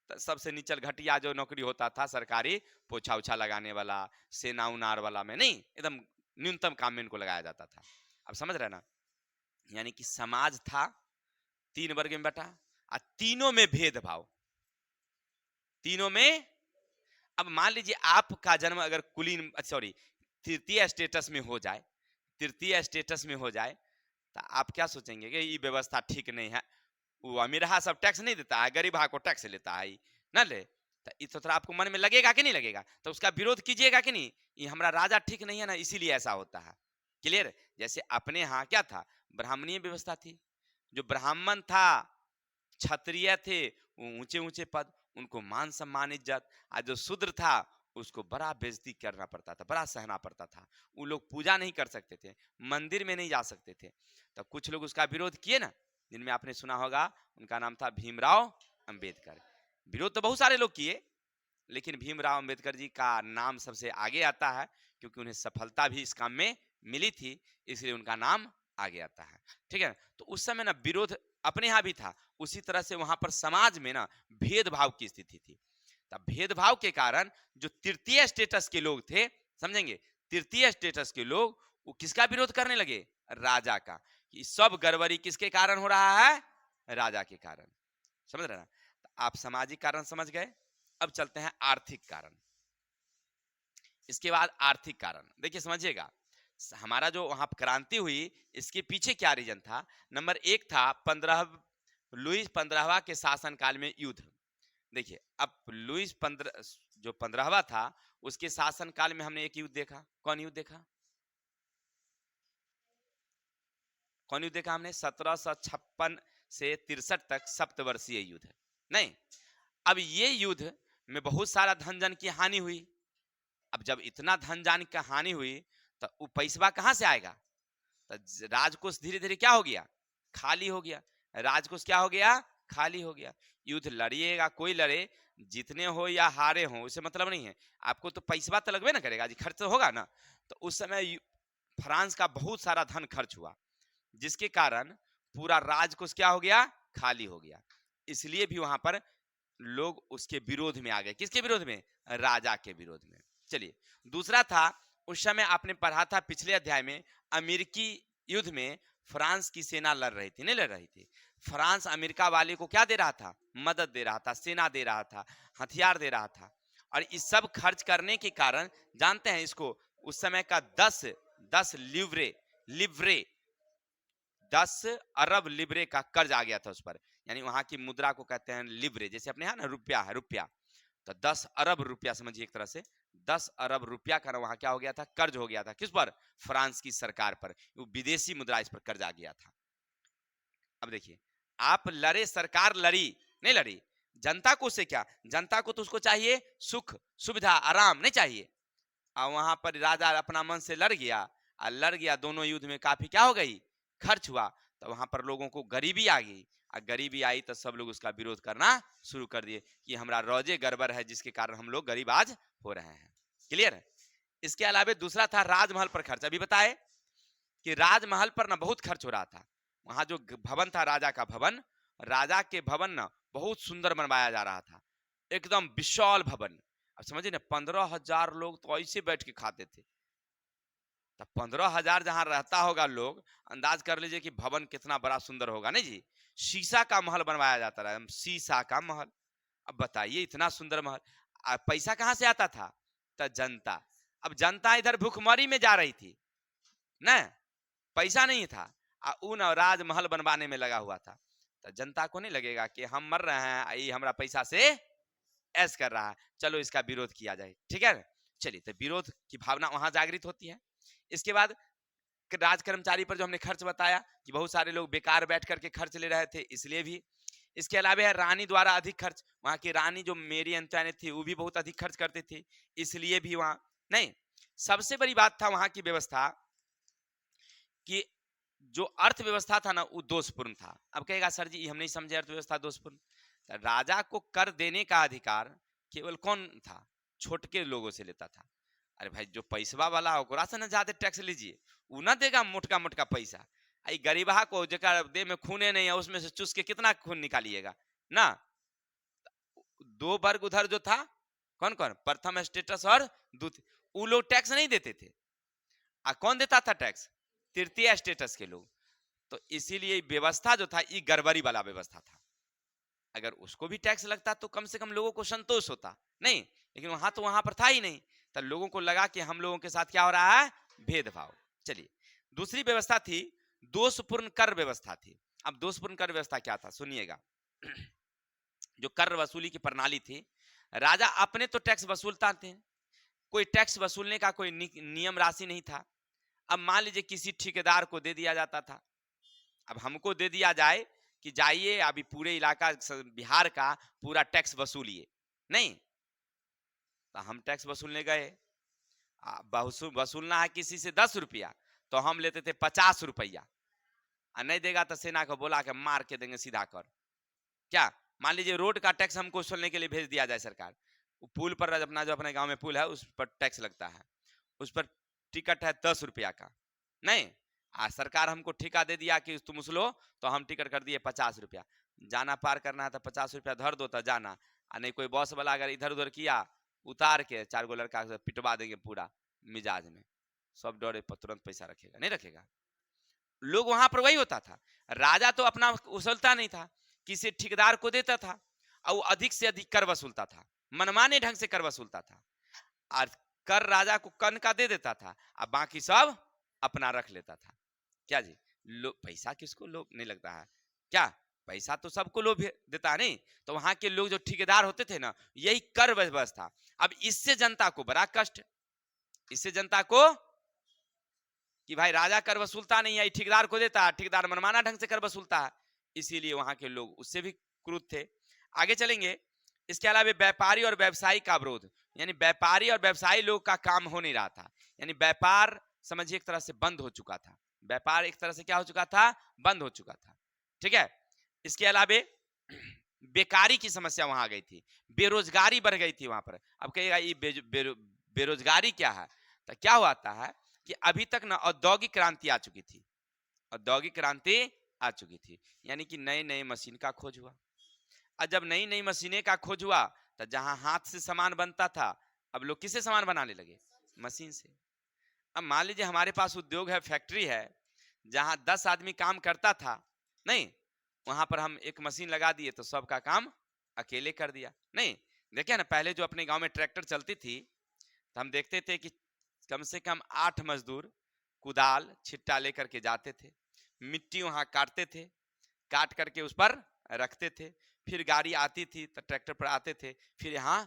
तो सबसे नीचल घटिया जो नौकरी होता था सरकारी, पोछा उछा लगाने वाला, सेना उनार वाला में नहीं, एकदम न्यूनतम काम में इनको लगाया जाता था। अब समझ रहे ना, यानी कि समाज था 3 वर्ग में बटा, तीनों में भेदभाव, तीनों में। अब मान लीजिए आपका जन्म अगर कुलीन सॉरी तृतीय स्टेटस में हो जाए, तृतीय स्टेटस में हो जाए, तो आप क्या सोचेंगे कि ये व्यवस्था ठीक नहीं है, वो अमीर सब टैक्स नहीं देता है, गरीब को टैक्स लेता है, ना ले, तो इस तरह आपको मन में लगेगा कि नहीं लगेगा, तो उसका विरोध कीजिएगा कि नहीं, ये हमारा राजा ठीक नहीं है ना, इसीलिए ऐसा होता है। क्लियर? जैसे अपने यहाँ क्या था, ब्राह्मणीय व्यवस्था थी। जो ब्राह्मण था, क्षत्रिय थे, वो ऊंचे ऊंचे पद, उनको मान सम्मान इज्जत। आज जो शूद्र था उसको बड़ा बेइज्जती करना पड़ता था, बड़ा सहना पड़ता था। वो लोग पूजा नहीं कर सकते थे, मंदिर में नहीं जा सकते थे। तो कुछ लोग उसका विरोध किए ना, जिनमें आपने सुना होगा, उनका नाम था भीमराव अंबेडकर। विरोध तो बहुत सारे लोग किए, लेकिन भीमराव अंबेडकर जी का नाम सबसे आगे आता है, क्योंकि उन्हें सफलता भी इस काम में मिली थी, इसलिए उनका नाम आगे आता है। ठीक है, तो उस समय ना विरोध अपने यहाँ भी था, उसी तरह से वहां पर समाज में ना भेदभाव की स्थिति थी। तब भेदभाव के कारण जो तृतीय स्टेटस के लोग थे, समझेंगे, तृतीय स्टेटस के लोग वो किसका विरोध करने लगे? राजा का। कि सब गड़बड़ी किसके कारण हो रहा है? राजा के कारण। समझ रहे ना? तो आप सामाजिक कारण समझ गए, अब चलते हैं आर्थिक कारण। इसके बाद आर्थिक कारण देखिए, समझिएगा, हमारा जो वहां क्रांति हुई, इसके पीछे क्या रीजन था? नंबर 1 था लुईस 15वां के शासन काल में युद्ध। देखिए, अब लुईस 15 जो 15वां था, उसके शासन काल में हमने एक युद्ध देखा। कौन युद्ध देखा? कौन युद्ध देखा हमने? 1756 से 63 तक सप्तवर्षीय युद्ध। नहीं, अब ये युद्ध में बहुत सारा धन जन की हानि हुई। अब जब इतना धन जन की हानि हुई, तो वो पैसा कहां से आएगा? तो राजकोष धीरे धीरे क्या हो गया? खाली हो गया। राजकोष क्या हो गया? खाली हो गया। युद्ध लड़िएगा, कोई लड़े, जीतने हो या हारे हो, उससे मतलब नहीं है, आपको तो पैसा तो लगबे ना करेगा जी, खर्च तो होगा ना। तो उस समय फ्रांस का बहुत सारा धन खर्च हुआ, जिसके कारण पूरा राजकोष क्या हो गया? खाली हो गया। इसलिए भी वहां पर लोग उसके विरोध में आ गए। किसके विरोध में? राजा के विरोध में। चलिए, दूसरा था, उस समय आपने पढ़ा था पिछले अध्याय में, अमेरिकी युद्ध में फ्रांस की सेना लड़ रही थी, नहीं लड़ रही थी। फ्रांस अमेरिका वाले को क्या दे रहा था? मदद दे रहा था, सेना दे रहा था, हथियार दे रहा था। और इस सब खर्च करने के कारण, जानते हैं इसको, उस समय का 10 लिब्रे 10 अरब लिब्रे का कर्ज आ गया था उस पर। यानी वहां की मुद्रा को कहते हैं लिब्रे, जैसे अपने यहाँ ना रुपया है, रुपया। तो 10 अरब रुपया समझिए, एक तरह से 10 अरब रुपया का वहां क्या हो गया था, कर्ज हो गया था। किस पर? फ्रांस की सरकार पर। वो विदेशी मुद्रा इस पर कर्ज आ गया था। अब देखिए, आप लड़े, सरकार लड़ी, नहीं लड़ी, जनता को उससे क्या, जनता को तो उसको चाहिए सुख सुविधा आराम, नहीं चाहिए। और वहां पर राजा अपना मन से लड़ गया, और लड़ गया, दोनों युद्ध में काफी क्या हो गई, खर्च हुआ। तो वहां पर लोगों को गरीबी आ गई, और गरीबी आई तो सब लोग उसका विरोध करना शुरू कर दिए कि हमारा रोजे गड़बड़ है, जिसके कारण हम लोग गरीब आज हो रहे हैं। क्लियर है? इसके अलावा दूसरा था राजमहल पर खर्च। अभी बताए कि राजमहल पर ना बहुत खर्च हो रहा था। वहां जो भवन था, राजा का भवन, राजा के भवन ना बहुत सुंदर बनवाया जा रहा था, एकदम विशाल भवन। अब समझिए ना, 15,000 लोग तो ऐसे बैठ के खाते थे। तब 15,000 जहां रहता होगा लोग, अंदाज कर लीजिए कि भवन कितना बड़ा सुंदर होगा, नहीं जी। शीशा का महल बनवाया जाता रहा, शीशा का महल। अब बताइए, इतना सुंदर महल, पैसा कहां से आता था? तो जनता। अब जनता इधर भूखमरी में जा रही थी ना, पैसा नहीं था, उन राजमहल बनवाने में लगा हुआ था। तो जनता को नहीं लगेगा कि हम मर रहे हैं, ये हमारा पैसा से ऐस कर रहा है, चलो इसका विरोध किया जाए। ठीक है, चलिए, तो विरोध की भावना वहां जागृत होती है। इसके बाद राज कर्मचारी पर जो हमने खर्च बताया कि बहुत सारे लोग बेकार बैठ करके खर्च ले रहे थे, इसलिए भी। इसके अलावा है रानी द्वारा अधिक खर्च। वहां की रानी जो मेरी अंतोनी थी, वो भी बहुत अधिक खर्च करती थी, इसलिए भी वहां नहीं। सबसे बड़ी बात था वहां की व्यवस्था कि जो अर्थव्यवस्था था ना, वो दोषपूर्ण था। अब कहेगा सर जी हम नहीं समझे अर्थव्यवस्था दोषपूर्ण। तो राजा को कर देने का अधिकार केवल कौन था? छोटके लोगों से लेता था। अरे भाई, जो पैसवा वाला ओकरा से ना ज्यादा टैक्स लीजिए, वो ना देगा मोटका मोटका पैसा। आई गरीबा को जगह देह में खूने नहीं है, उसमें से चूस के कितना खून निकालिएगा ना। दो वर्ग उधर जो था, कौन कौन, प्रथम स्टेटस और द्वितीय, वो लोग टैक्स नहीं देते थे। कौन देता था टैक्स? तृतीय स्टेटस के लोग। तो इसीलिए व्यवस्था जो था, ये गड़बड़ी वाला व्यवस्था था। अगर उसको भी टैक्स लगता तो कम से कम लोगों को संतोष होता, नहीं, लेकिन वहां पर था ही नहीं। तो लोगों को लगा कि हम लोगों के साथ क्या हो रहा है, भेदभाव। चलिए, दूसरी व्यवस्था थी दोषपूर्ण कर व्यवस्था थी। अब दोषपूर्ण कर व्यवस्था क्या था, सुनिएगा। जो कर वसूली की प्रणाली थी, राजा अपने तो टैक्स वसूलता थे, कोई टैक्स वसूलने का कोई नियम राशि नहीं था। अब मान लीजिए किसी ठेकेदार को दे दिया जाता था। अब हमको दे दिया जाए कि जाइए अभी पूरे इलाका बिहार का पूरा टैक्स वसूलिए, नहीं, तो हम टैक्स वसूलने गए। वसूलना है किसी से 10 रुपया, तो हम लेते थे 50 रुपया। नहीं देगा तो सेना को बोला के मार के देंगे सीधा कर। क्या, मान लीजिए रोड का टैक्स हमको वसूलने के लिए भेज दिया जाए सरकार, पुल पर अपना जो अपने गांव में पुल है उस पर टैक्स लगता है, उस पर टिकट है 10 रुपया का, नहीं, सरकार हमको ठेका दे दिया कि तुम उसलो, तो हम टिकट कर दिए 50 रुपया। जाना पार करना है तो 50 रुपया धर दो तो जाना, नहीं कोई बॉस वाला अगर इधर उधर किया, उतार के 4 गो लड़का से पिटवा देंगे पूरा मिजाज में, सब डरे पर तुरंत पैसा रखेगा, नहीं रखेगा। लोग वहां पर वही होता था। राजा तो अपना उछलता नहीं था, किसी ठेकेदार को देता था, और वो अधिक से अधिक कर वसूलता था, मनमाने ढंग से कर वसूलता था। और कर राजा को कन का दे देता था, और बाकी सब अपना रख लेता था। क्या जी, पैसा किसको लोभ नहीं लगता है क्या? पैसा तो सबको लोभ देता है, नहीं। तो वहां के लोग जो ठेकेदार होते थे ना, यही कर व्यवस्था। अब इससे जनता को बड़ा कष्ट, इससे जनता को कि भाई राजा कर वसूलता नहीं है, ठेकेदार को देता है, ठेकेदार मनमाना ढंग से कर वसूलता है, इसीलिए वहां के लोग उससे भी क्रुद्ध थे। आगे चलेंगे। इसके अलावा व्यापारी और व्यवसायी का अवरोध, यानी व्यापारी और व्यवसायी लोग का काम हो नहीं रहा था, यानी व्यापार समझिए एक तरह से बंद हो चुका था। व्यापार एक तरह से क्या हो चुका था, बंद हो चुका था। ठीक है। इसके अलावा बेकारी की समस्या वहां आ गई थी, बेरोजगारी बढ़ गई थी वहां पर। अब कहिएगा ये बेरोजगारी क्या है, तो क्या हुआ है कि अभी तक ना औद्योगिक क्रांति आ चुकी थी, औद्योगिक क्रांति आ चुकी थी, यानी कि नए नए मशीन का खोज हुआ। और जब नई नई मशीनें का खोज हुआ, तो जहां हाथ से सामान बनता था, अब लोग किससे सामान बनाने लगे, मशीन से। अब मान लीजिए हमारे पास उद्योग है, फैक्ट्री है, जहां 10 आदमी काम करता था, नहीं, वहां पर हम एक मशीन लगा दिए तो सबका काम अकेले कर दिया। नहीं, देखिए ना, पहले जो अपने गांव में ट्रैक्टर चलती थी, तो हम देखते थे कि कम से कम 8 मजदूर कुदाल छिट्टा लेकर के जाते थे, मिट्टी वहां काटते थे, काट करके उस पर रखते थे, फिर गाड़ी आती थी तो ट्रैक्टर पर आते थे, फिर यहाँ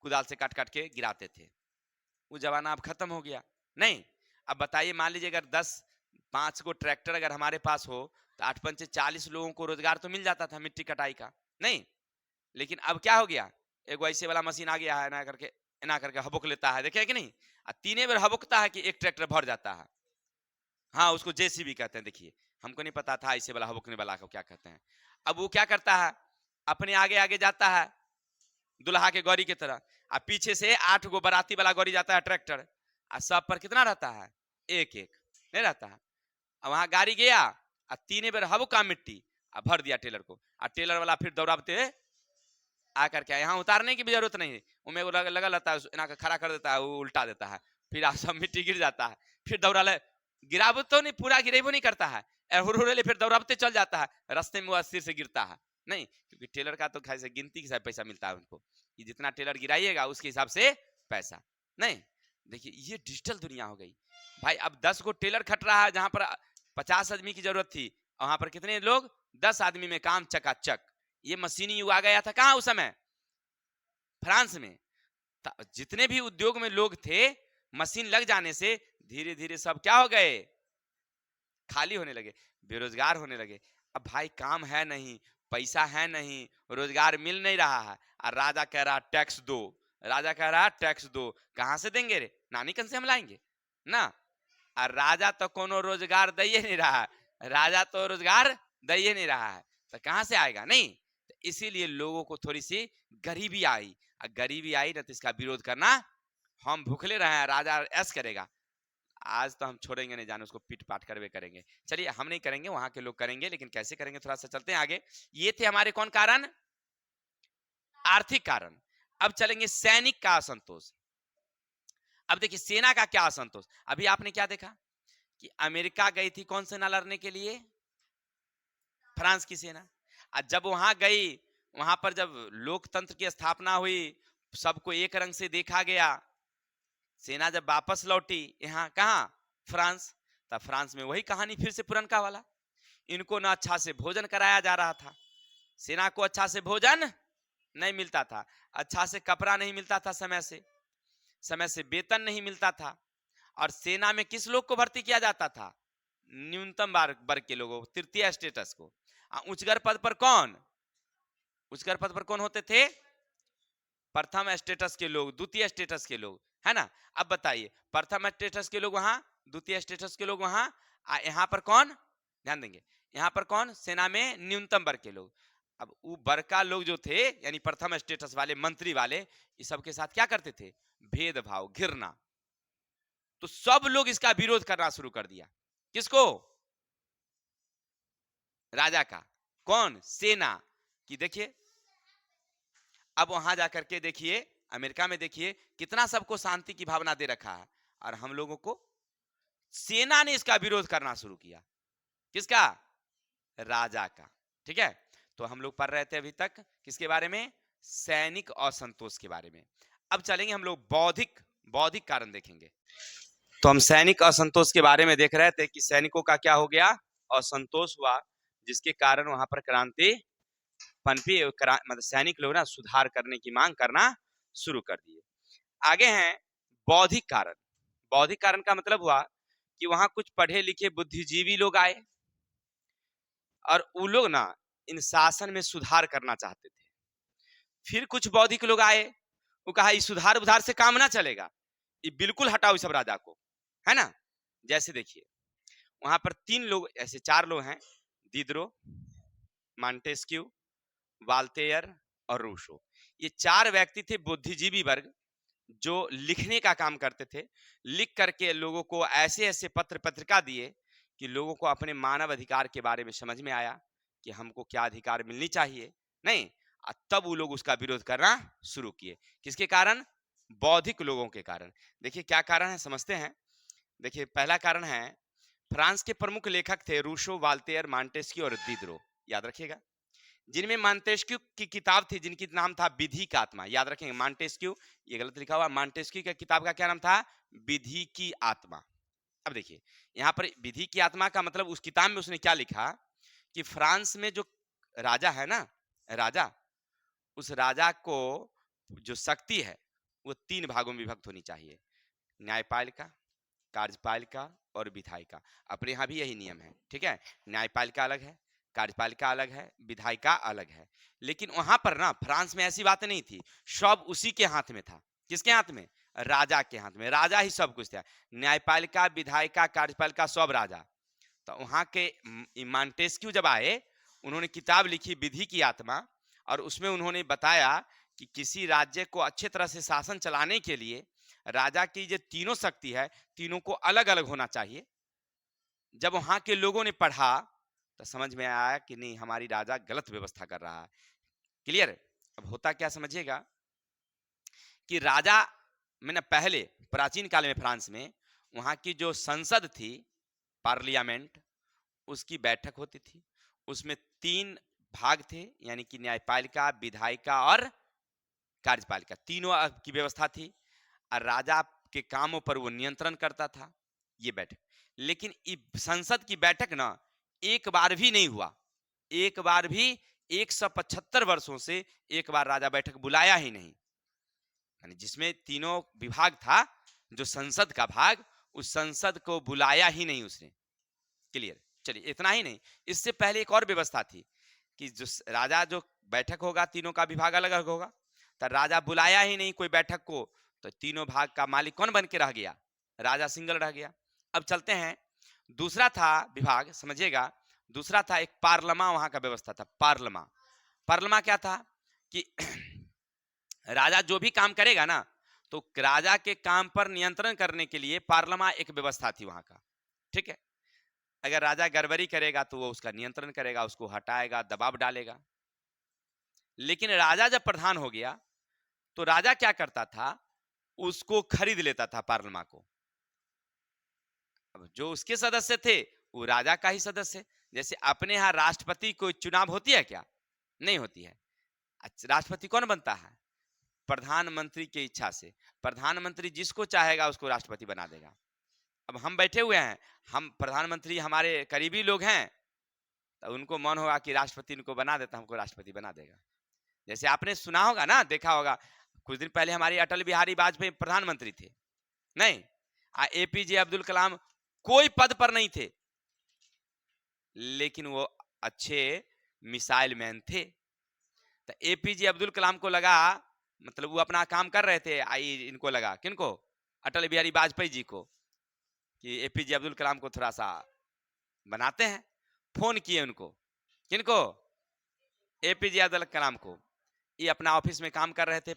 कुदाल से काट काट के गिराते थे। वो जमाना अब खत्म हो गया। नहीं, अब बताइए, मान लीजिए अगर 5 को ट्रैक्टर अगर हमारे पास हो तो 8 पंचे 40 लोगों को रोजगार तो मिल जाता था मिट्टी कटाई का। नहीं, लेकिन अब क्या हो गया, एक वैसे वाला मशीन आ गया है ना करके हबुक लेता है, देखे कि नहीं, 3 बार हबुकता है कि एक ट्रैक्टर भर जाता है। हाँ, उसको जेसीबी कहते हैं। देखिए, हमको नहीं पता था ऐसे वाला हबुकने वाला को क्या कहते हैं। अब वो क्या करता है, अपने आगे आगे जाता है दुल्हा के गौरी की तरह, और पीछे से 8 गो बराती वाला गौरी जाता है ट्रैक्टर, और सब पर कितना रहता है, एक एक नहीं रहता है। अब वहां गाड़ी गया और 3 बार हबुका मिट्टी और भर दिया टेलर को, और टेलर वाला फिर दौड़ाते आकर के यहाँ उतारने की भी जरूरत नहीं है, उमें वो लगा रहता है, इना खड़ा कर देता है, वो उल्टा देता है, फिर आप सब मिट्टी गिर जाता है, फिर दौड़ा ले, गिराव तो नहीं, पूरा गिरेबो नहीं करता है, फिर दौड़ाते चल जाता है, रास्ते में वो अस्थिर से गिरता है। नहीं, क्योंकि टेलर का तो खाई से गिनती के हिसाब पैसा मिलता है उनको, कि जितना टेलर गिराइएगा उसके हिसाब से पैसा। नहीं, देखिए ये डिजिटल दुनिया हो गई भाई। अब 10 को टेलर खट रहा है, जहां पर 50 आदमी की जरूरत थी, वहां पर कितने लोग, 10 आदमी में काम चकाचक। ये मशीनी युग आ गया था कहां उस समय, फ्रांस में। जितने भी उद्योग में लोग थे, मशीन लग जाने से धीरे धीरे सब क्या हो गए, खाली होने लगे, बेरोजगार होने लगे। अब भाई काम है नहीं, पैसा है नहीं, रोजगार मिल नहीं रहा है, और राजा कह रहा टैक्स दो, राजा कह रहा टैक्स दो, कहां से देंगे रे, नानी कन से हम लाएंगे ना। और राजा तो कोनो रोजगार दे नहीं रहा है, राजा तो रोजगार दे नहीं रहा है, तो कहां से आएगा। नहीं, तो इसीलिए लोगों को थोड़ी सी गरीबी आई, और गरीबी आई ना तो इसका विरोध करना, हम भूखले रहे हैं, राजा ऐस करेगा, आज तो हम छोड़ेंगे नहीं, जाने उसको पीट पाट करवे करेंगे। चलिए हम नहीं करेंगे, वहां के लोग करेंगे, लेकिन कैसे करेंगे थोड़ा सा चलते हैं आगे। ये थे हमारे कौन कारण, आर्थिक कारण। अब चलेंगे सैनिक का असंतोष। अब देखिए सेना का क्या असंतोष, अभी आपने क्या देखा कि अमेरिका गई थी कौन सेना लड़ने के लिए, फ्रांस की सेना। और जब वहां गई, वहां पर जब लोकतंत्र की स्थापना हुई, सबको एक रंग से देखा गया, सेना जब वापस लौटी यहाँ कहा, फ्रांस, तब फ्रांस में वही कहानी फिर से पुरनका वाला, इनको ना अच्छा से भोजन कराया जा रहा था, सेना को अच्छा से भोजन नहीं मिलता था, अच्छा से कपड़ा नहीं मिलता था, समय से वेतन नहीं मिलता था। और सेना में किस लोग को भर्ती किया जाता था, न्यूनतम वर्ग के लोगों, तृतीय स्टेटस को। उच्चगर पद पर कौन, उच्चगर पद पर कौन होते थे, प्रथम स्टेटस के लोग, द्वितीय स्टेटस के लोग, है ना। अब बताइए, प्रथम स्टेटस के लोग वहां, द्वितीय स्टेटस के लोग वहां, यहाँ पर कौन, ध्यान देंगे, यहाँ पर कौन, सेना में न्यूनतम वर्ग के लोग। अब वो वर्ग का लोग जो थे, यानी प्रथम स्टेटस वाले, मंत्री वाले, इस सब के साथ क्या करते थे, भेदभाव, घृणा। तो सब लोग इसका विरोध करना शुरू कर दिया, किसको, राजा का, कौन, सेना की। देखिए अब वहां जाकर के देखिए, अमेरिका में देखिए कितना सबको शांति की भावना दे रखा है, और हम लोगों को, सेना ने इसका विरोध करना शुरू किया, किसका, राजा का। ठीक है, तो हम लोग पढ़ रहे थे अभी तक किसके बारे में, सैनिक असंतोष के बारे में। अब चलेंगे हम लोग बौद्धिक, बौद्धिक कारण देखेंगे। तो हम सैनिक असंतोष के बारे में देख रहे थे कि सैनिकों का क्या हो गया, असंतोष हुआ, जिसके कारण वहां पर क्रांति पनपी, मतलब सैनिक लोग ना सुधार करने की मांग करना शुरू कर दिए। आगे हैं बौद्धिक कारण। बौद्धिक कारण का मतलब हुआ कि वहां कुछ पढ़े लिखे बुद्धिजीवी लोग आए, और वो लोग ना इन शासन में सुधार करना चाहते थे। फिर कुछ बौद्धिक लोग आए, वो कहा ये सुधार उधार से काम ना चलेगा, ये बिल्कुल हटाओ इस सब राजा को, है ना। जैसे देखिए वहां पर 3 लोग, ऐसे 4 लोग हैं, दिदरो, मॉन्टेस्क्यू, वाल्तेयर और रूसो। ये 4 व्यक्ति थे बुद्धिजीवी वर्ग, जो लिखने का काम करते थे। लिख करके लोगों को ऐसे ऐसे पत्र पत्रिका दिए कि लोगों को अपने मानव अधिकार के बारे में समझ में आया कि हमको क्या अधिकार मिलनी चाहिए। नहीं, तब वो लोग उसका विरोध करना शुरू किए, किसके कारण, बौद्धिक लोगों के कारण। देखिए क्या कारण है, समझते हैं। देखिए पहला कारण है, फ्रांस के प्रमुख लेखक थे रूसो, वाल्तेयर, मॉन्टेस्क्यू और दिदरो, याद रखिएगा। जिनमें मॉन्टेस्क्यू की किताब थी, जिनकी नाम था विधि का आत्मा, याद रखेंगे। मॉन्टेस्क्यू, ये गलत लिखा हुआ, मॉन्टेस्क्यू की किताब का क्या नाम था, विधि की आत्मा। अब देखिए यहाँ पर विधि की आत्मा का मतलब, उस किताब में उसने क्या लिखा कि फ्रांस में जो राजा है ना, राजा, उस राजा को जो शक्ति है वो 3 भागों में विभक्त होनी चाहिए। न्यायपालिका, कार्यपालिका और विधायिका। अपने यहाँ भी यही नियम है, ठीक है। न्यायपालिका अलग है, कार्यपालिका अलग है, विधायिका अलग है। लेकिन वहां पर ना फ्रांस में ऐसी बात नहीं थी, सब उसी के हाथ में था। किसके हाथ में? राजा के हाथ में। राजा ही सब कुछ था। न्यायपालिका, विधायिका, कार्यपालिका सब राजा। तो वहां के मॉन्टेस्क्यू जब आए, उन्होंने किताब लिखी विधि की आत्मा, और उसमें उन्होंने बताया कि किसी राज्य को अच्छे तरह से शासन चलाने के लिए राजा की जो तीनों शक्ति है, तीनों को अलग अलग होना चाहिए। जब वहां के लोगों ने पढ़ा तो समझ में आया कि नहीं, हमारी राजा गलत व्यवस्था कर रहा है। क्लियर? अब होता क्या समझिएगा कि राजा में ना, पहले प्राचीन काल में फ्रांस में वहां की जो संसद थी, पार्लियामेंट, उसकी बैठक होती थी। उसमें 3 भाग थे, यानी कि न्यायपालिका, विधायिका और कार्यपालिका, तीनों की व्यवस्था थी। और राजा के कामों पर वो नियंत्रण करता था, ये बैठक। लेकिन संसद की बैठक ना एक बार भी नहीं हुआ, एक बार भी 175 वर्षों से एक बार राजा बैठक बुलाया ही नहीं। यानी जिसमें तीनों विभाग था, जो संसद का भाग, उस संसद को बुलाया ही नहीं उसने। क्लियर? चलिए, इतना ही नहीं, इससे पहले एक और व्यवस्था थी कि जो राजा, जो बैठक होगा, तीनों का विभाग अलग अलग होगा, तो राजा बुलाया ही नहीं कोई बैठक को, तो तीनों भाग का मालिक कौन बन के रह गया? राजा सिंगल रह गया। अब चलते हैं, दूसरा था विभाग, समझिएगा, दूसरा था एक पार्लमा, वहां का व्यवस्था था पार्लमा। पार्लमा क्या था कि राजा जो भी काम करेगा ना, तो राजा के काम पर नियंत्रण करने के लिए पार्लमा एक व्यवस्था थी वहां का, ठीक है। अगर राजा गड़बड़ी करेगा तो वो उसका नियंत्रण करेगा, उसको हटाएगा, दबाव डालेगा। लेकिन राजा जब प्रधान हो गया तो राजा क्या करता था, उसको खरीद लेता था पार्लियामेंट को। अब जो उसके सदस्य थे वो राजा का ही सदस्य। जैसे अपने यहाँ राष्ट्रपति कोई चुनाव होती है क्या? नहीं होती है। राष्ट्रपति कौन बनता है? प्रधानमंत्री की इच्छा से। प्रधानमंत्री जिसको चाहेगा उसको राष्ट्रपति बना देगा। अब हम बैठे हुए हैं, हम प्रधानमंत्री हमारे करीबी लोग हैं, तो उनको मन होगा कि राष्ट्रपति इनको बना देता, हमको राष्ट्रपति बना देगा। जैसे आपने सुना होगा ना, देखा होगा, कुछ दिन पहले हमारे अटल बिहारी वाजपेयी प्रधानमंत्री थे, नहीं, एपीजे अब्दुल कलाम कोई पद पर नहीं थे, लेकिन वो अच्छे मिसाइल मैन थे। तो एपीजे अब्दुल कलाम को लगा, मतलब वो अपना काम कर रहे थे, आई इनको लगा, किनको? अटल बिहारी वाजपेयी जी को, कि एपीजे अब्दुल कलाम को थोड़ा सा बनाते हैं। फोन किए उनको, किनको? एपीजे अब्दुल कलाम को। ये अपना ऑफिस में काम कर रहे थे,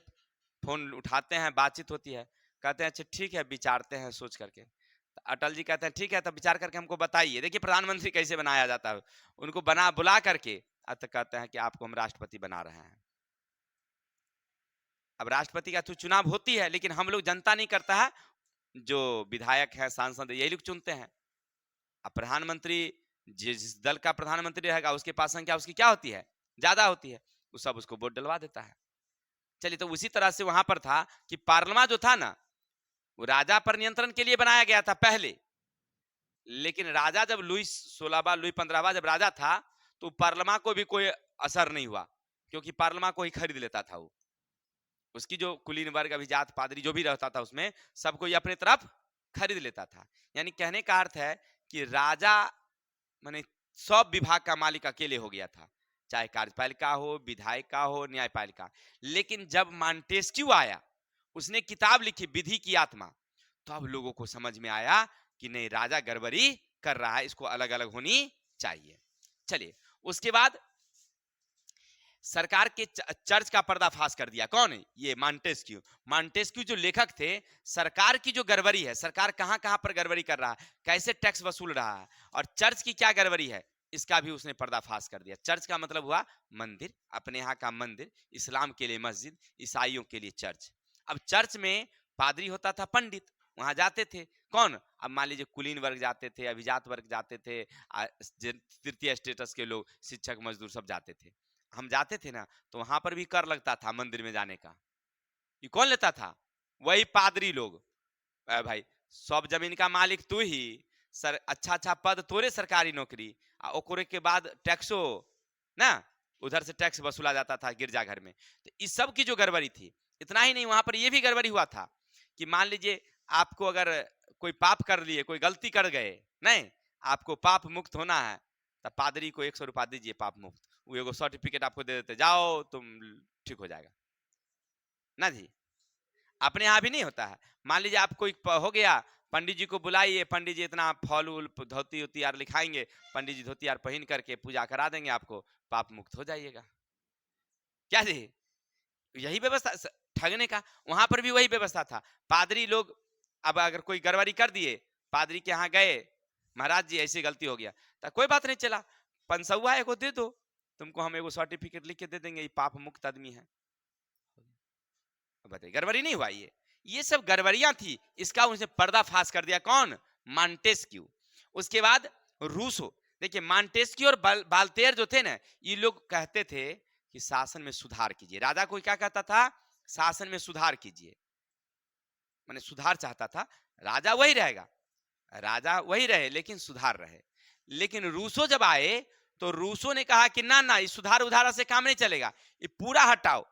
फोन उठाते हैं, बातचीत होती है, कहते हैं अच्छा ठीक है, विचारते हैं सोच करके। अटल जी कहते हैं ठीक है, तब विचार करके हमको बताइए। देखिए प्रधानमंत्री कैसे बनाया जाता है, उनको बना बुला करके तो कहते हैं कि आपको हम राष्ट्रपति बना रहे हैं। अब राष्ट्रपति का तो चुनाव होती है, लेकिन हम लोग, जनता नहीं करता है, जो विधायक है, सांसद, यही लोग चुनते हैं। अब प्रधानमंत्री, जिस दल का प्रधानमंत्री रहेगा उसके पास संख्या उसकी क्या होती है? ज्यादा होती है, वो सब उसको वोट डलवा देता है। चलिए, तो उसी तरह से वहां पर था कि पार्लियामेंट जो था ना, वो राजा पर नियंत्रण के लिए बनाया गया था पहले। लेकिन राजा जब लुई 16वां, लुई 15वां जब राजा था, तो पार्लियामेंट को भी कोई असर नहीं हुआ, क्योंकि पार्लियामेंट को ही खरीद लेता था वो। उसकी जो कुलीन वर्ग, अभिजात, पादरी जो भी रहता था उसमें, सबको ये अपने तरफ खरीद लेता था। यानी कहने का अर्थ है कि राजा माने सब विभाग का मालिक अकेले हो गया था, चाहे कार्यपालिका हो, विधायिका हो, न्यायपालिका। लेकिन जब मॉन्टेस्क्यू आया, उसने किताब लिखी विधि की आत्मा, तो अब लोगों को समझ में आया कि नहीं, राजा गड़बड़ी कर रहा है, इसको अलग अलग होनी चाहिए। चलिए, उसके बाद सरकार के चर्च का पर्दाफाश कर दिया। कौन? ये मॉन्टेस्क्यू। मॉन्टेस्क्यू जो लेखक थे, सरकार की जो गड़बड़ी है, सरकार कहां कहां पर गड़बड़ी कर रहा है, कैसे टैक्स वसूल रहा है, और चर्च की क्या गड़बड़ी है, इसका भी उसने पर्दाफाश कर दिया। चर्च का मतलब हुआ मंदिर, अपने यहाँ का मंदिर, इस्लाम के लिए मस्जिद, ईसाइयों के लिए चर्च। अब चर्च में पादरी होता था पंडित, वहां जाते थे कौन? अब मान लीजिए कुलीन वर्ग जाते थे, अभिजात वर्ग जाते थे, तृतीय स्टेटस के लोग, शिक्षक, मजदूर, सब जाते थे। हम जाते थे ना, तो वहां पर भी कर लगता था मंदिर में जाने का। ये कौन लेता था? वही पादरी लोग। भाई, सब जमीन का मालिक तू ही, सर, अच्छा अच्छा पद तोरे, सरकारी नौकरी, ओकरे के बाद टैक्सो ना, उधर से टैक्स वसूला जाता था गिरजाघर में। तो इस सब की जो गड़बड़ी थी, इतना ही नहीं, वहां पर ये भी गड़बड़ी हुआ था कि मान लीजिए आपको अगर कोई पाप कर लिए, कोई गलती कर गए, नहीं, आपको पाप मुक्त होना है, तब पादरी को 100 रुपया दीजिए पाप मुक्त, वो एगो सर्टिफिकेट आपको दे देते, जाओ तुम ठीक हो जाएगा ना जी। अपने यहाँ भी नहीं होता है। मान लीजिए आप कोई हो गया, पंडित जी को बुलाइए, पंडित जी इतना फल उल धोती उती यार लिखाएंगे, पंडित जी धोती यार पहन करके पूजा करा देंगे, आपको पाप मुक्त हो जाइएगा। क्या जी, यही व्यवस्था ठगने का, वहां पर भी वही व्यवस्था था। पादरी लोग अब अगर कोई गड़बड़ी कर दिए, पादरी के यहाँ गए, महाराज जी ऐसी गलती हो गया, तो कोई बात नहीं, चला 500 एगो दे दो, तुमको हम एगो सर्टिफिकेट लिख के दे देंगे, ये पाप मुक्त आदमी है। बताइए, गड़बड़ी नहीं हुआ ये सब गड़बड़ियां थी, इसका उनसे पर्दाफाश कर दिया कौन? मॉन्टेस्क्यू। उसके बाद रूसो। देखिए मांटेस्क्यू और बाल्तेर जो थे ना, ये लोग कहते थे कि शासन में सुधार कीजिए। राजा को क्या कहता था? शासन में सुधार कीजिए, माने सुधार चाहता था। राजा वही रहेगा, राजा वही रहे, लेकिन सुधार रहे। लेकिन रूसो जब आए तो रूसो ने कहा कि ना ना, इस सुधार उधार से काम नहीं चलेगा, ये पूरा हटाओ।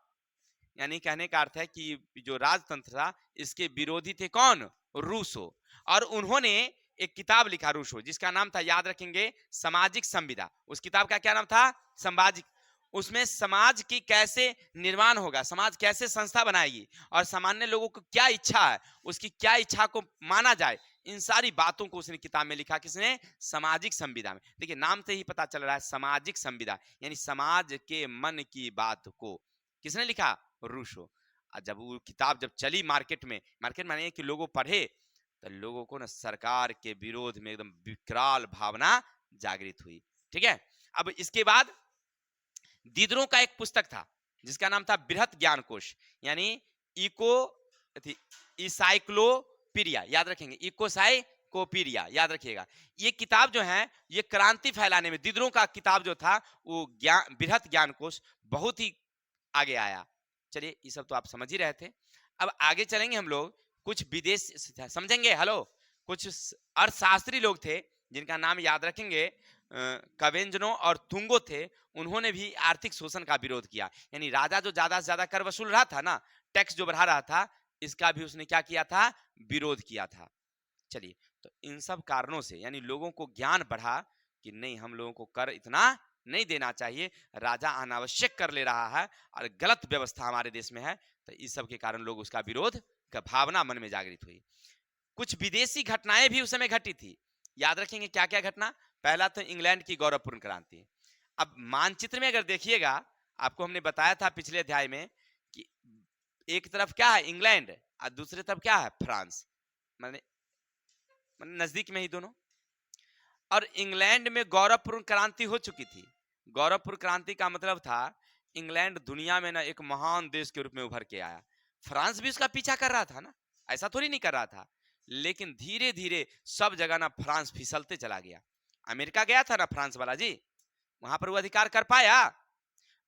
यानी कहने का अर्थ है कि जो राजतंत्र था, इसके विरोधी थे कौन? रूसो। और उन्होंने एक किताब लिखा रूसो, जिसका नाम था, याद रखेंगे, सामाजिक संविदा। उस किताब का क्या नाम था? सामाजिक। उसमें समाज की कैसे निर्माण होगा, समाज कैसे संस्था बनाएगी, और सामान्य लोगों को क्या इच्छा है, उसकी क्या इच्छा को माना जाए, इन सारी बातों को उसने किताब में लिखा। किसने? सामाजिक संविदा में। देखिए नाम से ही पता चल रहा है, सामाजिक संविदा, यानी समाज के मन की बात को किसने लिखा? रूसो। जब वो किताब जब चली मार्केट में माने कि लोगों पढ़े, तो लोगों को ना सरकार के विरोध में एकदम विकराल भावना जागृत हुई। ठीक है। अब इसके बाद दीदरों का एक पुस्तक था, जिसका नाम था बृहत ज्ञान कोश, यानी इको इसाइक्लोपीडिया, याद रखेंगे, इकोसाइकोपीडिया, याद रखिएगा। ये किताब जो है, ये क्रांति फैलाने में, दीदरों का किताब जो था, वो बृहत ज्ञान कोश बहुत ही आगे आया। चलिए, ये सब तो आप समझ ही रहे थे। अब आगे चलेंगे हम लोग, कुछ विदेश समझेंगे। हेलो, कुछ अर्थशास्त्री लोग थे, जिनका नाम याद रखेंगे, कवेंजनो और तुंगो थे। उन्होंने भी आर्थिक शोषण का विरोध किया, यानी राजा जो ज्यादा से ज्यादा कर वसूल रहा था ना, टैक्स जो बढ़ा रहा था, इसका भी उसने क्या किया था? विरोध किया था। चलिए, तो इन सब कारणों से, यानी लोगों को ज्ञान बढ़ा कि नहीं, हम लोगों को कर इतना नहीं देना चाहिए, राजा अनावश्यक कर ले रहा है और गलत व्यवस्था हमारे देश में है, तो इस सब के कारण लोग उसका विरोध का भावना मन में जागृत हुई। कुछ विदेशी घटनाएं भी उस समय घटी थी, याद रखेंगे क्या क्या घटना। पहला तो इंग्लैंड की गौरवपूर्ण क्रांति। अब मानचित्र में अगर देखिएगा, आपको हमने बताया था पिछले अध्याय में कि एक तरफ क्या है? इंग्लैंड, और दूसरी तरफ क्या है? फ्रांस, माने नजदीक में ही दोनों। और इंग्लैंड में गौरवपूर्ण क्रांति हो चुकी थी। गौरवपूर्ण क्रांति का मतलब था, इंग्लैंड दुनिया में ना एक महान देश के रूप में उभर के आया। फ्रांस भी उसका पीछा कर रहा था ना, ऐसा थोड़ी नहीं कर रहा था, लेकिन धीरे धीरे सब जगह ना फ्रांस फिसलते चला गया। अमेरिका गया था ना फ्रांस वाला जी, वहां पर वो अधिकार कर पाया?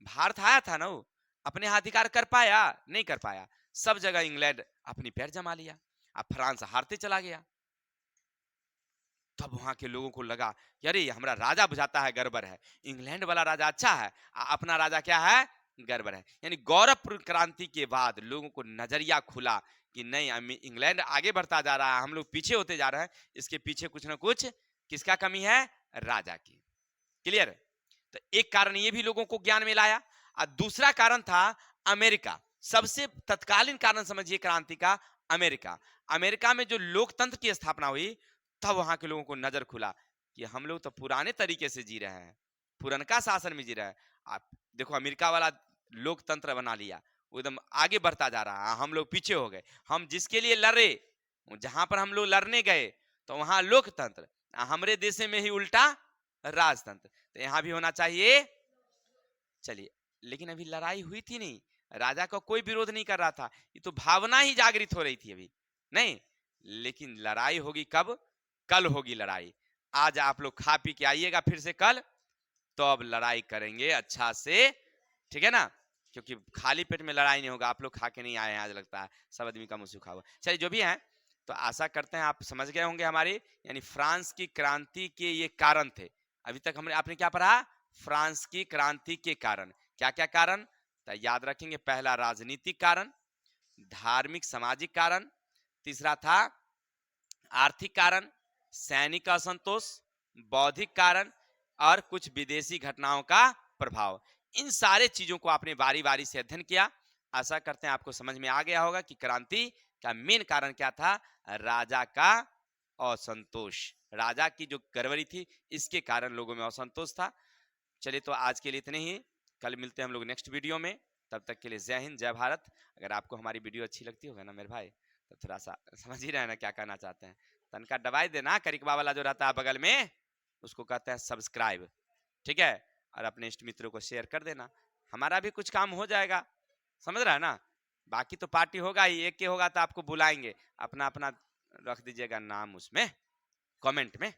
भारत आया था ना, वो अपने अधिकार कर पाया? नहीं कर पाया। सब जगह इंग्लैंड अपनी पैर जमा लिया, अब फ्रांस हारते चला गया। तब वहां के लोगों को लगा कि अरे, हमारा राजा बुझाता है गड़बड़ है, इंग्लैंड वाला राजा अच्छा है, अपना राजा क्या है? गड़बड़ है। यानी गौरवपूर्ण क्रांति के बाद लोगों को नजरिया खुला कि नहीं, इंग्लैंड आगे बढ़ता जा रहा है, हम लोग पीछे होते जा रहे हैं, इसके पीछे कुछ ना कुछ किसका कमी है? राजा की। क्लियर? तो एक कारण ये भी लोगों को ज्ञान में लाया, और दूसरा कारण था अमेरिका। सबसे तत्कालीन कारण समझिए क्रांति का, अमेरिका। अमेरिका में जो लोकतंत्र की स्थापना हुई, तब वहां के लोगों को नजर खुला कि हम लोग तो पुराने तरीके से जी रहे हैं, पुरनका शासन में जी रहे हैं। आप देखो, अमेरिका वाला लोकतंत्र बना लिया, वो एकदम आगे बढ़ता जा रहा है, हम लोग पीछे हो गए। हम जिसके लिए लड़े, जहां पर हम लोग लड़ने गए, तो वहां लोकतंत्र, हमारे देश में ही उल्टा राजतंत्र। तो यहां भी होना चाहिए। चलिए, लेकिन अभी लड़ाई हुई थी नहीं, राजा का कोई विरोध नहीं कर रहा था, ये तो भावना ही जागृत हो रही थी अभी नहीं। लेकिन लड़ाई होगी कब? कल होगी लड़ाई। आज आप लोग खा पी के आइएगा फिर से कल, तो अब लड़ाई करेंगे अच्छा से, ठीक है ना? क्योंकि खाली पेट में लड़ाई नहीं होगा। आप लोग खा के नहीं आए हैं आज, लगता है सब आदमी का मुंह सूखा हुआ। चलिए, जो भी है, तो आशा करते हैं आप समझ गए होंगे हमारी, यानी फ्रांस की क्रांति के ये कारण थे। अभी तक हमने आपने क्या पढ़ा? फ्रांस की क्रांति के कारण। क्या क्या कारण? तो याद रखेंगे, पहला राजनीतिक कारण, धार्मिक सामाजिक कारण, तीसरा था आर्थिक कारण, सैनिक असंतोष, बौद्धिक कारण और कुछ विदेशी घटनाओं का प्रभाव। इन सारे चीजों को आपने बारी बारी से अध्ययन किया। आशा करते हैं आपको समझ में आ गया होगा कि क्रांति का मेन कारण क्या था। राजा का असंतोष, राजा की जो गड़बड़ी थी इसके कारण लोगों में असंतोष था। चलिए तो आज के लिए इतने ही, कल मिलते हैं हम लोग नेक्स्ट वीडियो में। तब तक के लिए जय हिंद, जय भारत। अगर आपको हमारी वीडियो अच्छी लगती होगा ना मेरे भाई, तो थोड़ा सा समझ ही रहे ना क्या कहना चाहते हैं, तनका दबाई देना, करिकबा वाला जो रहता है बगल में, उसको कहते हैं सब्सक्राइब, ठीक है। और अपने इष्ट मित्रों को शेयर कर देना, हमारा भी कुछ काम हो जाएगा, समझ रहा है ना। बाकी तो पार्टी होगा ही, एक के होगा तो आपको बुलाएंगे, अपना अपना रख दीजिएगा नाम उसमें कमेंट में।